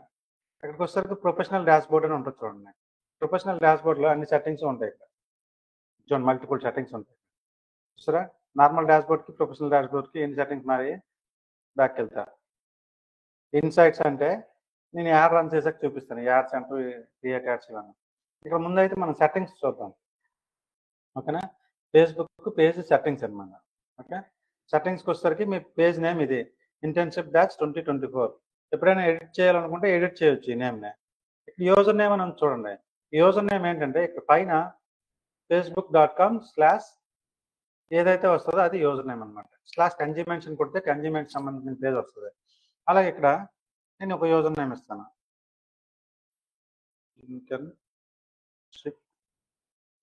ఇక్కడికి వచ్చేసరికి ప్రొఫెషనల్ డాష్ బోర్డ్ అని ఉంటుంది చూడండి. ప్రొఫెషనల్ డాష్ బోర్డ్లో అన్ని సెట్టింగ్స్ ఉంటాయి. ఇక్కడ చూడండి మల్టిపుల్ సెట్టింగ్స్ ఉంటాయి. చూసారా, నార్మల్ డాష్ బోర్డ్కి ప్రొఫెషనల్ డాష్ బోర్డ్కి ఎన్ని సెట్టింగ్స్ మరి బ్యాక్ వెళ్తా. ఇన్సైట్స్ అంటే నేను యాడ్ రన్ చేసాక చూపిస్తాను, యాడ్స్ అంటూ క్రియేట్ యాడ్స్ ఇవన్నీ. ఇక్కడ ముందైతే మనం సెట్టింగ్స్ చూద్దాం. ఓకేనా, ఫేస్బుక్ పేజ్ సెట్టింగ్స్ అనమాట. ఓకే, సెట్టింగ్స్కి వచ్చేసరికి మీ పేజ్ నేమ్ ఇది ఇంటర్న్షిప్ బ్యాచ్ 2024. ఎప్పుడైనా ఎడిట్ చేయాలనుకుంటే ఎడిట్ చేయొచ్చు ఈ నేమ్ని. ఇక్కడ యూజర్ నేమ్ అని చూడండి. యూజర్ నేమ్ ఏంటంటే ఇక్కడ పైన facebook.com/ ఏదైతే వస్తుందో అది యూజర్ నేమ్ అనమాట. /కన్జ్యూమెన్షన్ కొడితే కన్జ్యూమెంట్ సంబంధించిన పేజ్ వస్తుంది. అలాగే ఇక్కడ నేను ఒక యూజర్ నేమ్ ఇస్తాను, ఇంటర్న్షిప్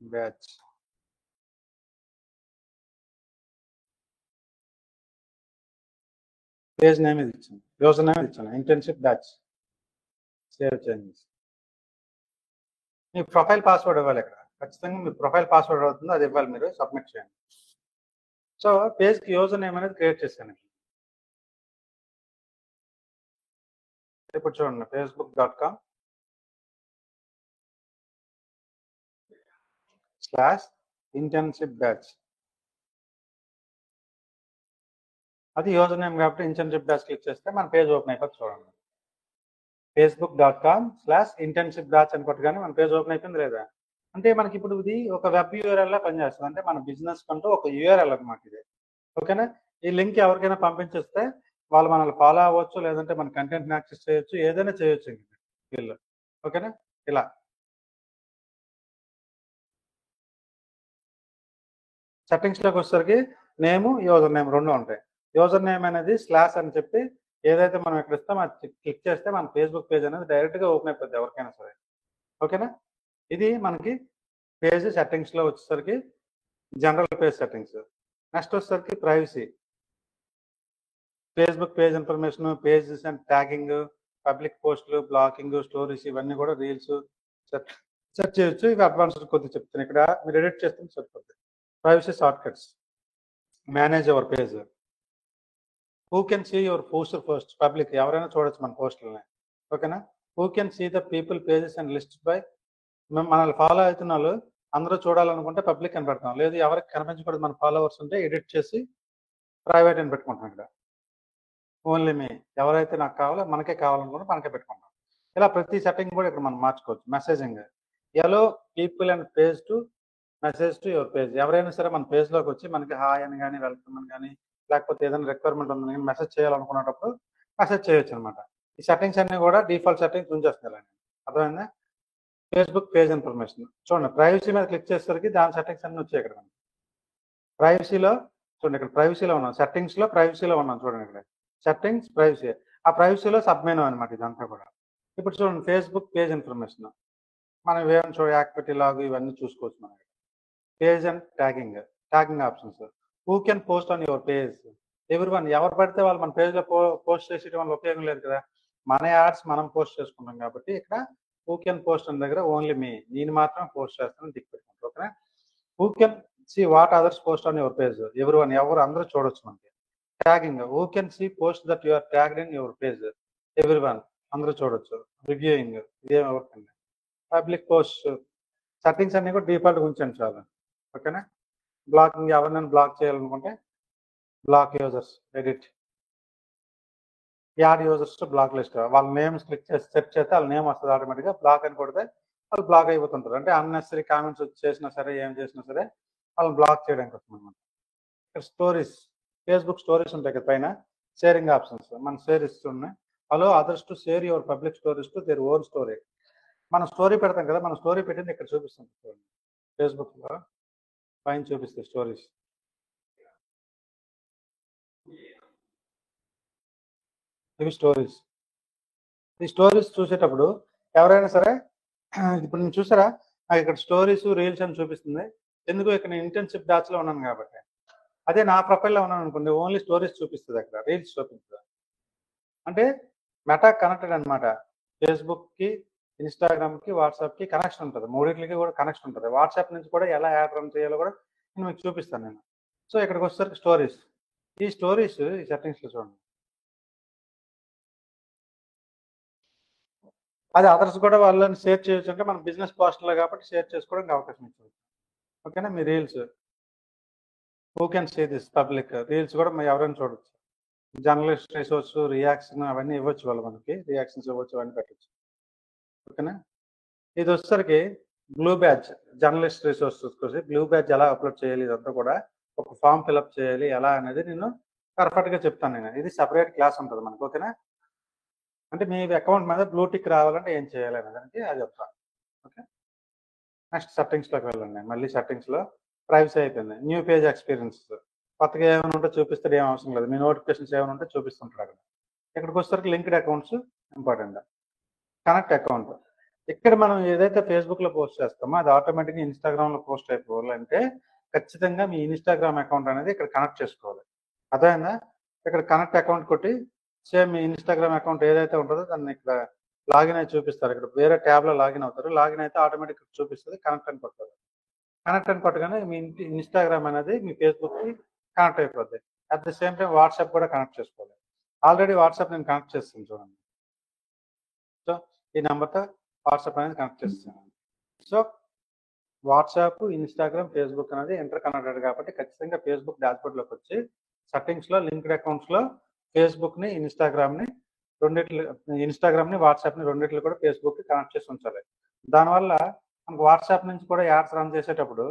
బ్యాచ్. పేజ్ నేమ్ ఇది ఇచ్చాను, యూజర్ నేమ్ ఇచ్చాను ఇంటర్న్షిప్ బ్యాచ్. Save change. మీ ప్రొఫైల్ పాస్వర్డ్ ఇవ్వాలి. ఇక్కడ ఖచ్చితంగా మీ ప్రొఫైల్ పాస్వర్డ్ అవుతుందో అది ఇవ్వాలి, మీరు సబ్మిట్ చేయండి. సో పేజ్కి యూజర్ నేమ్ అనేది క్రియేట్ చేశాను. ఇప్పుడు చూడండి facebook.com/ ఇంటర్న్షిప్ బ్యాచ్, అది యూజర్ నేమ్ కాబట్టి ఇంటర్న్షిప్ బ్యాచ్ క్లిక్ చేస్తే మన పేజ్ ఓపెన్ అయిపోతుంది. చూడండి facebook.com/ ఇంటర్న్షిప్ బ్యాచ్ అని కొట్టగానే మన పేజ్ ఓపెన్ అయిపోయింది లేదా? అంటే మనకి ఇప్పుడు ఇది ఒక వెబ్ యూఆర్ఎల్ లా పనిచేస్తుంది. అంటే మన బిజినెస్ కంటూ ఒక యూఆర్ఎల్ అనమాట ఇది. ఓకేనా, ఈ లింక్ ఎవరికైనా పంపించేస్తే వాళ్ళు మనల్ని ఫాలో అవ్వచ్చు, లేదంటే మన కంటెంట్ని యాక్సెస్ చేయొచ్చు, ఏదైనా చేయొచ్చు వీళ్ళు. ఓకేనా, ఇలా సెట్టింగ్స్లోకి వచ్చేసరికి నేము యూజర్ నేమ్ రెండు ఉంటాయి. యూజర్ నేమ్ అనేది / అని చెప్పి ఏదైతే మనం ఇక్కడ ఇస్తామో అది క్లిక్ చేస్తే మన ఫేస్బుక్ పేజ్ అనేది డైరెక్ట్గా ఓపెన్ అయిపోద్ది ఎవరికైనా సరే. ఓకేనా, ఇది మనకి పేజ్ సెట్టింగ్స్లో వచ్చేసరికి జనరల్ పేజ్ సెట్టింగ్స్. నెక్స్ట్ వచ్చేసరికి privacy, Facebook page information, pages and tagging, public పోస్టులు, బ్లాకింగ్, స్టోరీస్, ఇవన్నీ కూడా రీల్స్, సెట్ చేయొచ్చు. ఇవి అడ్వాన్స్డ్ కొద్దిగా చెప్తాను. ఇక్కడ మీరు ఎడిట్ చేస్తే సరిపోద్ది. Privacy shortcuts, manage your page, who can see your post public, ఎవరైనా చూడొచ్చు మన పోస్టులని. ఓకేనా? Who can see the people pages and list by, మనల్ని ఫాలో అవుతున్న వాళ్ళు అందరూ చూడాలనుకుంటే పబ్లిక్ అని పెడతాం. లేదు ఎవరికి కనిపించకూడదు మన ఫాలోవర్స్ ఉంటే ఎడిట్ చేసి ప్రైవేట్ అని పెట్టుకుంటాం. ఇక్కడ ఓన్లీ మీ, ఎవరైతే నాకు కావాలో మనకే కావాలనుకుంటే మనకే పెట్టుకుంటాం. ఇలా ప్రతి సెట్టింగ్ కూడా ఇక్కడ మనం మార్చుకోవచ్చు. Messaging, allow people and page to message to your page, ఎవరైనా సరే మన పేజ్లోకి వచ్చి మనకి హాయ్ అని కానీ వెల్కమ్ అని కానీ లేకపోతే ఏదైనా రిక్వైర్మెంట్ ఉందని కానీ మెసేజ్ చేయాలనుకున్నప్పుడు మెసేజ్ చేయొచ్చు అనమాట. ఈ సెట్టింగ్స్ అన్ని కూడా డిఫాల్ట్ సెట్టింగ్స్ ఉంచేస్తాయి. అర్థమైందా? ఫేస్బుక్ పేజ్ ఇన్ఫర్మేషన్ చూడండి, ప్రైవసీ మీద క్లిక్ చేసేసరికి దాని సెట్టింగ్స్ అన్ని వచ్చాయి. ఇక్కడ ప్రైవసీలో చూడండి, ఇక్కడ ప్రైవసీలో ఉన్నాం, సెట్టింగ్స్లో ప్రైవసీలో ఉన్నాం. చూడండి ఇక్కడ సెట్టింగ్స్ ప్రైవసీ, ఆ ప్రైవసీలో సబ్ మెనూ అనమాట ఇదంతా కూడా. ఇప్పుడు చూడండి ఫేస్బుక్ పేజ్ ఇన్ఫర్మేషన్, మనం ఏమైనా చూడ యాక్టివిటీ లాగ్ ఇవన్నీ చూసుకోవచ్చు. మనం page and tagging options, who can post on your page, ఎవరు ఎవరు పడితే వాళ్ళు మన పేజ్లో పోస్ట్ చేసేయడం వల్ల ఉపయోగం లేదు కదా. మన యాడ్స్ మనం పోస్ట్ చేసుకుంటాం కాబట్టి ఇక్కడ హూ కెన్ పోస్ట్ అనే దగ్గర ఓన్లీ మీ, నేను మాత్రం పోస్ట్ చేస్తాను టిక్ పెట్టుకుంటాను. ఓకేనా? Who can see what others post on your page, ఎవరు అందరూ చూడొచ్చు మనకి. Tagging, who can see post that your tagged in your page, అందరూ చూడొచ్చు. రివ్యూయింగ్, ఇదేం ఎవరికండి. పబ్లిక్ పోస్ట్ సెట్టింగ్స్ అన్ని కూడా డిఫాల్ట్గా ఉంచండి చాలు. ఓకేనా? బ్లాకింగ్, ఎవరినైనా బ్లాక్ చేయాలనుకుంటే block users, edit, add users to block list, వాళ్ళ నేమ్స్ క్లిక్ చేసి సెట్ చేస్తే వాళ్ళ నేమ్ వస్తుంది ఆటోమేటిక్గా. బ్లాక్ అని కొడితే వాళ్ళు బ్లాక్ అయిపోతుంటారు. అంటే అన్నెసరీ కామెంట్స్ చేసినా సరే ఏం చేసినా సరే వాళ్ళని బ్లాక్ చేయడానికి వస్తుంది అనమాట. ఇక్కడ స్టోరీస్, ఫేస్బుక్ స్టోరీస్ ఉంటాయి కదా పైన, షేరింగ్ ఆప్షన్స్, మన షేర్ ఉన్నాయి. Allow others to share your public stories to their own story, మనం స్టోరీ పెడతాం కదా, మన స్టోరీ పెట్టింది ఇక్కడ చూపిస్తుంది. ఫేస్బుక్లో పైన చూపిస్తే స్టోరీస్, ఇవి స్టోరీస్. ఈ స్టోరీస్ చూసేటప్పుడు ఎవరైనా సరే ఇప్పుడు నేను చూసారా, నాకు ఇక్కడ స్టోరీస్ రీల్స్ అని చూపిస్తుంది. ఎందుకు? ఇక్కడ నేను ఇంటర్న్షిప్ బ్యాచ్లో ఉన్నాను కాబట్టి. అదే నా ప్రొఫైల్లో ఉన్నాను అనుకోండి, ఓన్లీ స్టోరీస్ చూపిస్తుంది, అక్కడ రీల్స్ చూపిస్తుంది. అంటే మెటా కనెక్టెడ్ అనమాట. ఫేస్బుక్కి, ఇన్స్టాగ్రామ్కి, వాట్సాప్కి కనెక్షన్ ఉంటుంది. మూడింటికి కూడా కనెక్షన్ ఉంటుంది. వాట్సాప్ నుంచి కూడా ఎలా యాడ్ రన్ చేయాలో కూడా నేను మీకు చూపిస్తాను నేను. సో ఇక్కడికి వచ్చేసరికి స్టోరీస్, ఈ స్టోరీస్ ఈ సెట్టింగ్స్లో చూడండి. అది అదర్స్ కూడా వాళ్ళని షేర్ చేయొచ్చు. అంటే మన బిజినెస్ పోస్టులో కాబట్టి షేర్ చేసుకోవడానికి అవకాశం ఇచ్చింది. ఓకేనా? మీ reels, who can see this public, reels కూడా మీరు ఎవరైనా చూడొచ్చు. జర్నలిస్ట్ రిసోర్స్, రియాక్షన్ అవన్నీ ఇవ్వచ్చు, వాళ్ళు మనకి రియాక్షన్స్ ఇవ్వచ్చు, అవన్నీ పెట్టచ్చు. ఓకేనా? ఇది వచ్చేసరికి బ్లూ బ్యాడ్జ్, జర్నలిస్ట్ రిసోర్సెస్ కోసం బ్లూ బ్యాడ్జ్ ఎలా అప్లోడ్ చేయాలి, ఇదంతా కూడా ఒక ఫామ్ ఫిల్అప్ చేయాలి ఎలా అనేది నేను పర్ఫెక్ట్గా చెప్తాను. నేను ఇది సపరేట్ క్లాస్ ఉంటుంది మనకు. ఓకేనా? అంటే మీ అకౌంట్ మీద బ్లూ టిక్ రావాలంటే ఏం చేయాలి అనే దానికి అది చెప్తాను. ఓకే, నెక్స్ట్ సెట్టింగ్స్లోకి వెళ్ళండి. మళ్ళీ సెట్టింగ్స్లో ప్రైవసీ అయిపోయింది. న్యూ పేజ్ ఎక్స్పీరియన్స్, కొత్తగా ఏమైనా ఉంటే చూపిస్తే ఏం అవసరం లేదు. మీ నోటిఫికేషన్స్ ఏమైనా ఉంటే చూపిస్తుంటారు అక్కడ. ఇక్కడికి వచ్చేసరికి linked accounts important. Connect account, ఇక్కడ మనం ఏదైతే ఫేస్బుక్లో పోస్ట్ చేస్తామో అది ఆటోమేటిక్గా ఇన్స్టాగ్రామ్లో పోస్ట్ అయిపోవాలంటే ఖచ్చితంగా మీ ఇన్స్టాగ్రామ్ అకౌంట్ అనేది ఇక్కడ కనెక్ట్ చేసుకోవాలి. అర్థమైందా? ఇక్కడ కనెక్ట్ అకౌంట్ కొట్టి సేమ్ మీ ఇన్స్టాగ్రామ్ అకౌంట్ ఏదైతే ఉంటుందో దాన్ని ఇక్కడ లాగిన్ అయితే చూపిస్తారు. ఇక్కడ వేరే ట్యాబ్లో లాగిన్ అవుతారు. లాగిన్ అయితే ఆటోమేటిక్గా చూపిస్తుంది, కనెక్ట్ అని కొట్టారు. కనెక్ట్ అని కొట్టగానే మీ ఇన్స్టాగ్రామ్ అనేది మీ ఫేస్బుక్కి కనెక్ట్ అయిపోద్ది. At the same time WhatsApp కూడా కనెక్ట్ చేసుకోవాలి. ఆల్రెడీ వాట్సాప్ నేను కనెక్ట్ చేస్తాను చూడండి. సో ఈ నెంబర్తో వాట్సాప్ అనేది కనెక్ట్ చేస్తాను. సో వాట్సాప్, ఇన్స్టాగ్రామ్, ఫేస్బుక్ అనేది ఇంటర్ కనెక్టెడ్ కాబట్టి ఖచ్చితంగా ఫేస్బుక్ డాష్బోర్డ్లోకి వచ్చి సెట్టింగ్స్లో లింక్డ్ అకౌంట్స్లో ఫేస్బుక్ని, ఇన్స్టాగ్రామ్ని, వాట్సాప్ని రెండిట్లు కూడా ఫేస్బుక్కి కనెక్ట్ చేసి ఉంచాలి. దానివల్ల మనకు వాట్సాప్ నుంచి కూడా యాడ్స్ రన్ చేసేటప్పుడు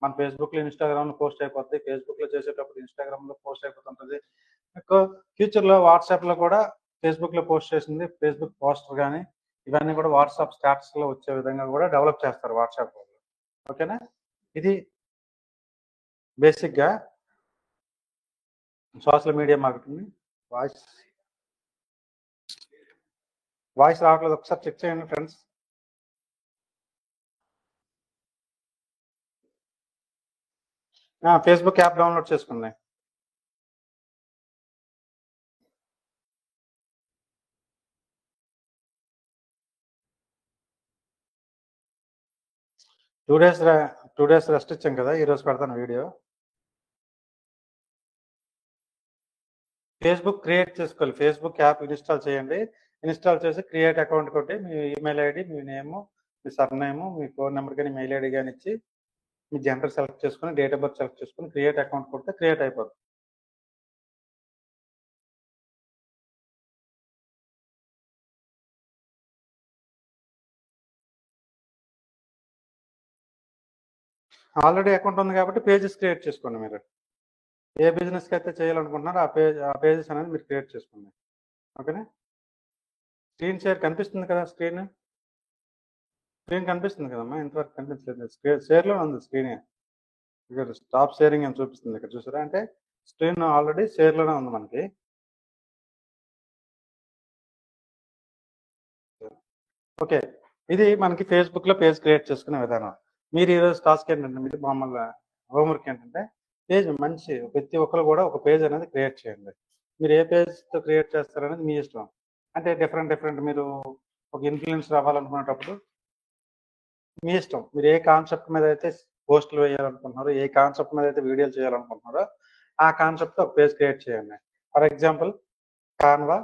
మన ఫేస్బుక్లో, ఇన్స్టాగ్రామ్లో పోస్ట్ అయిపోతుంది. ఫేస్బుక్లో చేసేటప్పుడు ఇన్స్టాగ్రామ్లో పోస్ట్ అయిపోతుంటుంది. మీకు ఫ్యూచర్లో వాట్సాప్లో కూడా ఫేస్బుక్లో పోస్ట్ చేసింది ఫేస్బుక్ పోస్టర్ కానీ ఇవన్నీ కూడా వాట్సాప్ స్టాటస్లో వచ్చే విధంగా కూడా డెవలప్ చేస్తారు వాట్సాప్. ఓకేనా? ఇది బేసిక్గా సోషల్ మీడియా మార్కెటింగ్. వాయిస్ రావట్లేదు, ఒకసారి చెక్ చేయండి ఫ్రెండ్స్. ఫేస్బుక్ యాప్ డౌన్లోడ్ చేసుకుంది. టూ డేస్ రెస్ట్ ఇచ్చాం కదా, ఈరోజు పెడతాను వీడియో. ఫేస్బుక్ క్రియేట్ చేసుకోవాలి. ఫేస్బుక్ యాప్ ఇన్స్టాల్ చేయండి. ఇన్స్టాల్ చేసి క్రియేట్ అకౌంట్ కొట్టి మీ ఈమెయిల్ ఐడి, మీ నేము, మీ సర్నేము, మీ ఫోన్ నెంబర్ కానీ మెయిల్ ఐడి కానీ ఇచ్చి మీ జెండర్ సెలెక్ట్ చేసుకుని డేట్ ఆఫ్ బర్త్ సెలెక్ట్ చేసుకుని క్రియేట్ అకౌంట్ కొడితే క్రియేట్ అయిపోతుంది. ఆల్రెడీ అకౌంట్ ఉంది కాబట్టి పేజెస్ క్రియేట్ చేసుకోండి. మీరు ఏ బిజినెస్కి అయితే చేయాలనుకుంటున్నారో ఆ పేజెస్ అనేది మీరు క్రియేట్ చేసుకోండి. ఓకేనా? స్క్రీన్ షేర్ కనిపిస్తుంది కదా, స్క్రీన్ కనిపిస్తుంది కదమ్మా, ఇంతవరకు కనిపించలేదు. షేర్లో ఉంది స్క్రీన్. ఇక్కడ స్టాప్ షేరింగ్ అని చూపిస్తుంది, ఇక్కడ చూసారా? అంటే స్క్రీన్ ఆల్రెడీ షేర్లోనే ఉంది మనకి. ఓకే, ఇది మనకి ఫేస్బుక్లో పేజ్ క్రియేట్ చేసుకునే విధానం. మీరు ఈరోజు టాస్క్ ఏంటంటే, మీరు మామూలుగా హోంవర్క్ ఏంటంటే, పేజ్ మంచి ప్రతి ఒక్కరు కూడా ఒక పేజ్ అనేది క్రియేట్ చేయండి. మీరు ఏ పేజ్తో క్రియేట్ చేస్తారనేది మీ ఇష్టం. అంటే డిఫరెంట్ మీరు ఒక ఇన్ఫ్లుయెన్సర్ అవ్వాలనుకునేటప్పుడు మీ ఇష్టం. మీరు ఏ కాన్సెప్ట్ మీద అయితే పోస్టులు వేయాలనుకుంటున్నారో, ఏ కాన్సెప్ట్ మీద అయితే వీడియోలు చేయాలనుకుంటున్నారో ఆ కాన్సెప్ట్ ఒక పేజ్ క్రియేట్ చేయండి. For example Canva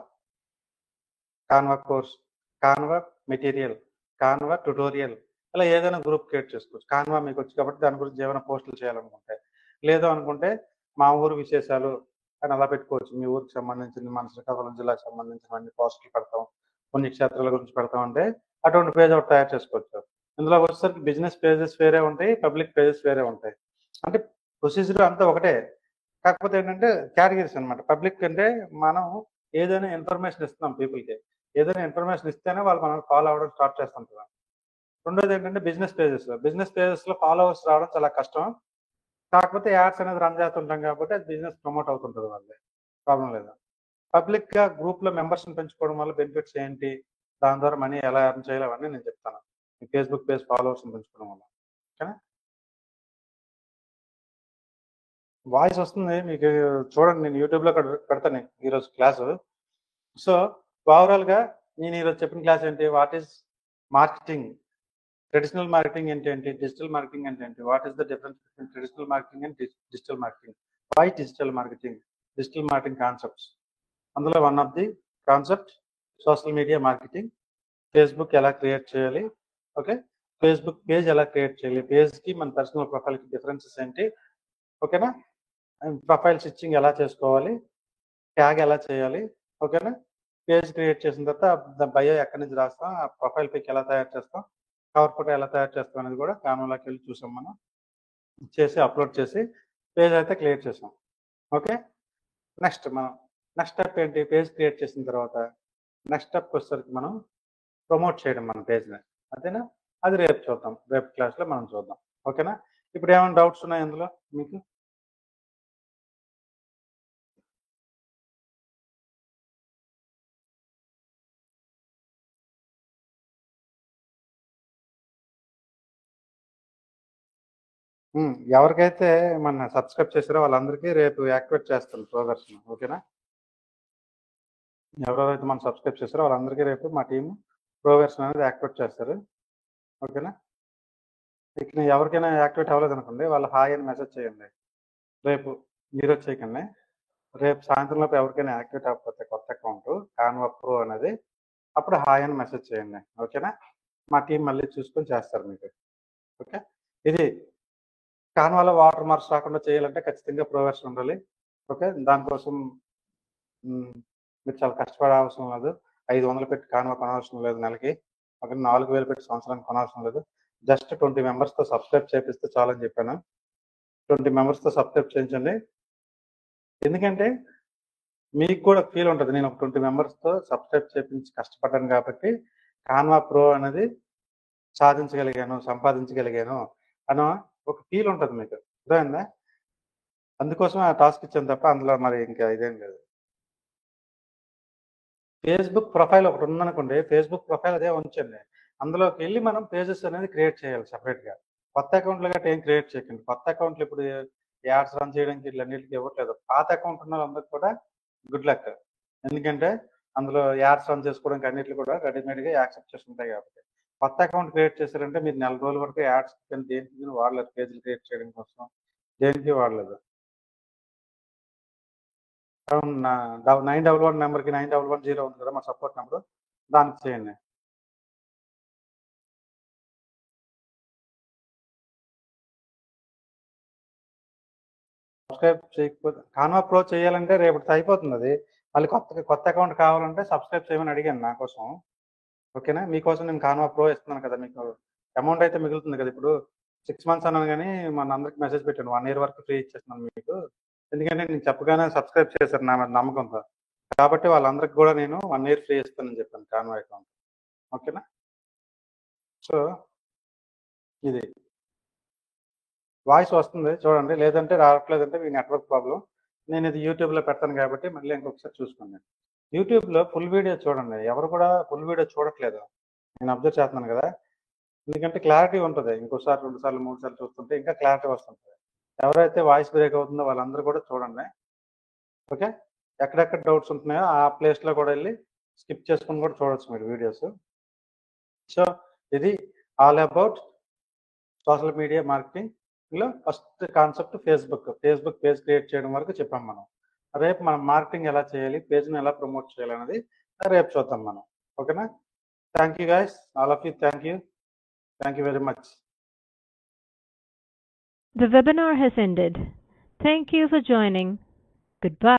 course, Canva material, Canva tutorial, ఇలా ఏదైనా గ్రూప్ క్రియేట్ చేసుకోవచ్చు. కాన్వా మీకు వచ్చి కాబట్టి దాని గురించి ఏమైనా పోస్టులు చేయాలనుకుంటే, లేదు అనుకుంటే మా ఊరు విశేషాలు అని అలా పెట్టుకోవచ్చు. మీ ఊరికి సంబంధించిన, మన శ్రీకాకుళం జిల్లాకు సంబంధించిన అన్ని పోస్టులు పెడతాం, పుణ్యక్షేత్రాల గురించి పెడతాం అంటే అటువంటి పేజ్ ఒకటి తయారు చేసుకోవచ్చు. ఇందులో వచ్చేసరికి బిజినెస్ పేజెస్ వేరే ఉంటాయి, పబ్లిక్ పేజెస్ వేరే ఉంటాయి. అంటే ప్రొసీజర్ అంతా ఒకటే, కాకపోతే ఏంటంటే కేటగిరీస్ అనమాట. పబ్లిక్ అంటే మనం ఏదైనా ఇన్ఫర్మేషన్ ఇస్తున్నాం పీపుల్కి, ఏదైనా ఇన్ఫర్మేషన్ ఇస్తేనే వాళ్ళు మనం ఫాలో అవ్వడం స్టార్ట్ చేస్తుంటారు. రెండోది ఏంటంటే బిజినెస్ పేజెస్లో ఫాలోవర్స్ రావడం చాలా కష్టం. కాకపోతే యాడ్స్ అనేది రన్ చేస్తుంటాం కాబట్టి అది బిజినెస్ ప్రమోట్ అవుతుంటుంది, వాళ్ళే ప్రాబ్లం లేదు. పబ్లిక్గా గ్రూప్లో మెంబర్స్ని పెంచుకోవడం వల్ల బెనిఫిట్స్ ఏంటి, దాని ద్వారా మనీ ఎలా ఎర్న్ చేయాలి అవన్నీ నేను చెప్తాను. మీ ఫేస్బుక్ పేజ్ ఫాలోవర్స్ని పెంచుకోవడం వల్ల. ఓకేనా? వాయిస్ వస్తుంది మీకు, చూడండి. నేను యూట్యూబ్లో పెడతాను ఈరోజు క్లాసు. సో ఓవరాల్గా నేను ఈరోజు చెప్పిన క్లాస్ ఏంటి, what is marketing, traditional marketing ఏంటి, డిజిటల్ మార్కెటింగ్ ఏంటి, what is the difference between traditional marketing and digital marketing, why digital marketing concepts. అందులో one of the concept social media marketing, Facebook ఎలా create చేయాలి, okay, Facebook page ఎలా create చేయాలి, పేజ్కి మన personal ప్రొఫైల్కి differences ఏంటి, ఓకేనా, ప్రొఫైల్ స్టిచ్చింగ్ ఎలా చేసుకోవాలి, ట్యాగ్ ఎలా చేయాలి, ఓకేనా, పేజ్ క్రియేట్ చేసిన తర్వాత బయో ఎక్కడి నుంచి రాస్తాం, ఆ ప్రొఫైల్ పిక్ ఎలా తయారు చేస్తాం, కవర్ ఫోటో ఎలా తయారు చేస్తాం అనేది కూడా కాన్వాలోకి వెళ్ళి చూసాం మనం. చేసి అప్లోడ్ చేసి పేజ్ అయితే క్రియేట్ చేసాం. ఓకే, నెక్స్ట్ స్టెప్ ఏంటి, పేజ్ క్రియేట్ చేసిన తర్వాత నెక్స్ట్ స్టెప్కి వచ్చేసరికి మనం ప్రమోట్ చేయడం మన పేజ్ని. అదేనా? అది రేపు చూద్దాం, రేపు క్లాస్లో మనం చూద్దాం. ఓకేనా? ఇప్పుడు ఏమైనా డౌట్స్ ఉన్నాయి అందులో మీకు? ఎవరికైతే మన సబ్స్క్రైబ్ చేశారో వాళ్ళందరికీ రేపు యాక్టివేట్ చేస్తాను ప్రోగ్రెస్ని. ఓకేనా? ఎవరెవరైతే మనం సబ్స్క్రైబ్ చేశారో వాళ్ళందరికీ రేపు మా టీం ప్రోగ్రెస్ అనేది యాక్టివేట్ చేస్తారు. ఓకేనా? ఇక ఎవరికైనా యాక్టివేట్ అవ్వలేదు అనుకోండి, వాళ్ళు హాయ్ అని మెసేజ్ చేయండి. రేపు ఈరోజు చేయకండి, రేపు సాయంత్రం లోపు ఎవరికైనా యాక్టివేట్ అవ్వకపోతే కొత్త అకౌంట్ కాన్వా ప్రో అనేది, అప్పుడు హాయ్ అని మెసేజ్ చేయండి. ఓకేనా? మా టీం మళ్ళీ చూసుకొని చేస్తారు మీకు. ఓకే, ఇది కాన్వాలో వాటర్ మార్క్స్ రాకుండా చేయాలంటే ఖచ్చితంగా ప్రో వెర్షన్ ఉండాలి. ఓకే, దానికోసం మీరు చాలా కష్టపడే అవసరం లేదు. 500 పెట్టి కాన్వా కొనవసరం లేదు నెలకి. ఒక 4000 పెట్టి సంవత్సరానికి కొనవసరం లేదు. జస్ట్ 20 మెంబర్స్తో సబ్స్క్రైబ్ చేపిస్తే చాలని చెప్పాను. 20 మెంబర్స్తో సబ్స్క్రైబ్ చేయించండి. ఎందుకంటే మీకు కూడా ఫీల్ ఉంటుంది, నేను ఒక 20 మెంబర్స్తో సబ్స్క్రైబ్ చేయించి కష్టపడ్డాను కాబట్టి కాన్వా ప్రో అనేది సాధించగలిగాను, సంపాదించగలిగాను అన్న ఒక ఫీల్ ఉంటుంది మీకు. అర్థమైందా? అందుకోసం ఆ టాస్క్ ఇచ్చాను తప్ప అందులో మరి ఇంకా ఇదేం లేదు. ఫేస్బుక్ ప్రొఫైల్ ఒకటి ఉందనుకోండి, ఫేస్బుక్ ప్రొఫైల్ అదే ఉంచండి. అందులోకి వెళ్ళి మనం పేజెస్ అనేది క్రియేట్ చేయాలి సపరేట్గా. కొత్త అకౌంట్లు గట్రా ఏం క్రియేట్ చేయకండి. కొత్త అకౌంట్లు ఇప్పుడు యాడ్స్ రన్ చేయడానికి వీళ్ళన్నిటికీ ఇవ్వట్లేదు. పాత అకౌంట్ ఉన్న వాళ్ళందరికీ కూడా గుడ్ లక్. ఎందుకంటే అందులో యాడ్స్ రన్ చేసుకోవడానికి అన్నిటికీ కూడా రెడీమేడ్గా యాక్సెప్ట్ చేసి ఉంటాయి కాబట్టి. కొత్త అకౌంట్ క్రియేట్ చేశారంటే మీరు నెల రోజుల వరకు యాడ్స్ కానీ దేనికి వాడలేదు, పేజీలు క్రియేట్ చేయడం కోసం దేనికి వాడలేదు. 911 నెంబర్కి 9110 ఉంది కదా మా సపోర్ట్ నెంబర్, దానికి చేయండి. సబ్స్క్రైబ్ చేయకపోతే కాన్వా ప్రో చేయాలంటే రేపటితో అయిపోతుంది అది. మళ్ళీ కొత్త అకౌంట్ కావాలంటే సబ్స్క్రైబ్ చేయమని అడిగాను నా కోసం. ఓకేనా, మీకోసం నేను కాన్వా ప్రో ఇస్తున్నాను కదా, మీకు అమౌంట్ అయితే మిగులుతుంది కదా. ఇప్పుడు 6 months అన్నాను కానీ మన అందరికి మెసేజ్ పెట్టాను 1 year వరకు ఫ్రీ ఇచ్చేస్తున్నాను మీకు, ఎందుకంటే నేను చెప్పగానే సబ్స్క్రైబ్ చేశారు నా మీద నమ్మకంతో, కాబట్టి వాళ్ళందరికి కూడా నేను 1 year ఫ్రీ ఇస్తానని చెప్పాను కాన్వా అకౌంట్. ఓకేనా, సో ఇది వాయిస్ వస్తుంది చూడండి, లేదంటే రావట్లేదంటే మీ నెట్వర్క్ ప్రాబ్లం. నేను ఇది యూట్యూబ్లో పెడతాను కాబట్టి మళ్ళీ ఇంకొకసారి చూసుకోండి. యూట్యూబ్లో ఫుల్ వీడియో చూడండి, ఎవరు కూడా ఫుల్ వీడియో చూడట్లేదు, నేను అబ్జర్వ్ చేస్తున్నాను కదా. ఎందుకంటే క్లారిటీ ఉంటుంది, ఇంకోసారి 2 సార్లు 3 సార్లు చూస్తుంటే ఇంకా క్లారిటీ వస్తుంటుంది. ఎవరైతే వాయిస్ బ్రేక్ అవుతుందో వాళ్ళందరూ కూడా చూడండి. ఓకే, ఎక్కడెక్కడ డౌట్స్ ఉంటున్నాయో ఆ ప్లేస్లో కూడా వెళ్ళి స్కిప్ చేసుకుని కూడా చూడొచ్చు మీరు వీడియోస్. సో ఇది ఆల్ అబౌట్ సోషల్ మీడియా మార్కెటింగ్లో first concept Facebook page create చేయడం వరకు చెప్పాం మనం. రేపు మనం మార్కెటింగ్ ఎలా చేయాలి, పేజ్ని ఎలా ప్రమోట్ చేయాలి అనేది రేపు చూద్దాం మనం. ఓకేనా, thank you guys, all of you, thank you very much. The webinar has ended. Thank you for joining. Goodbye.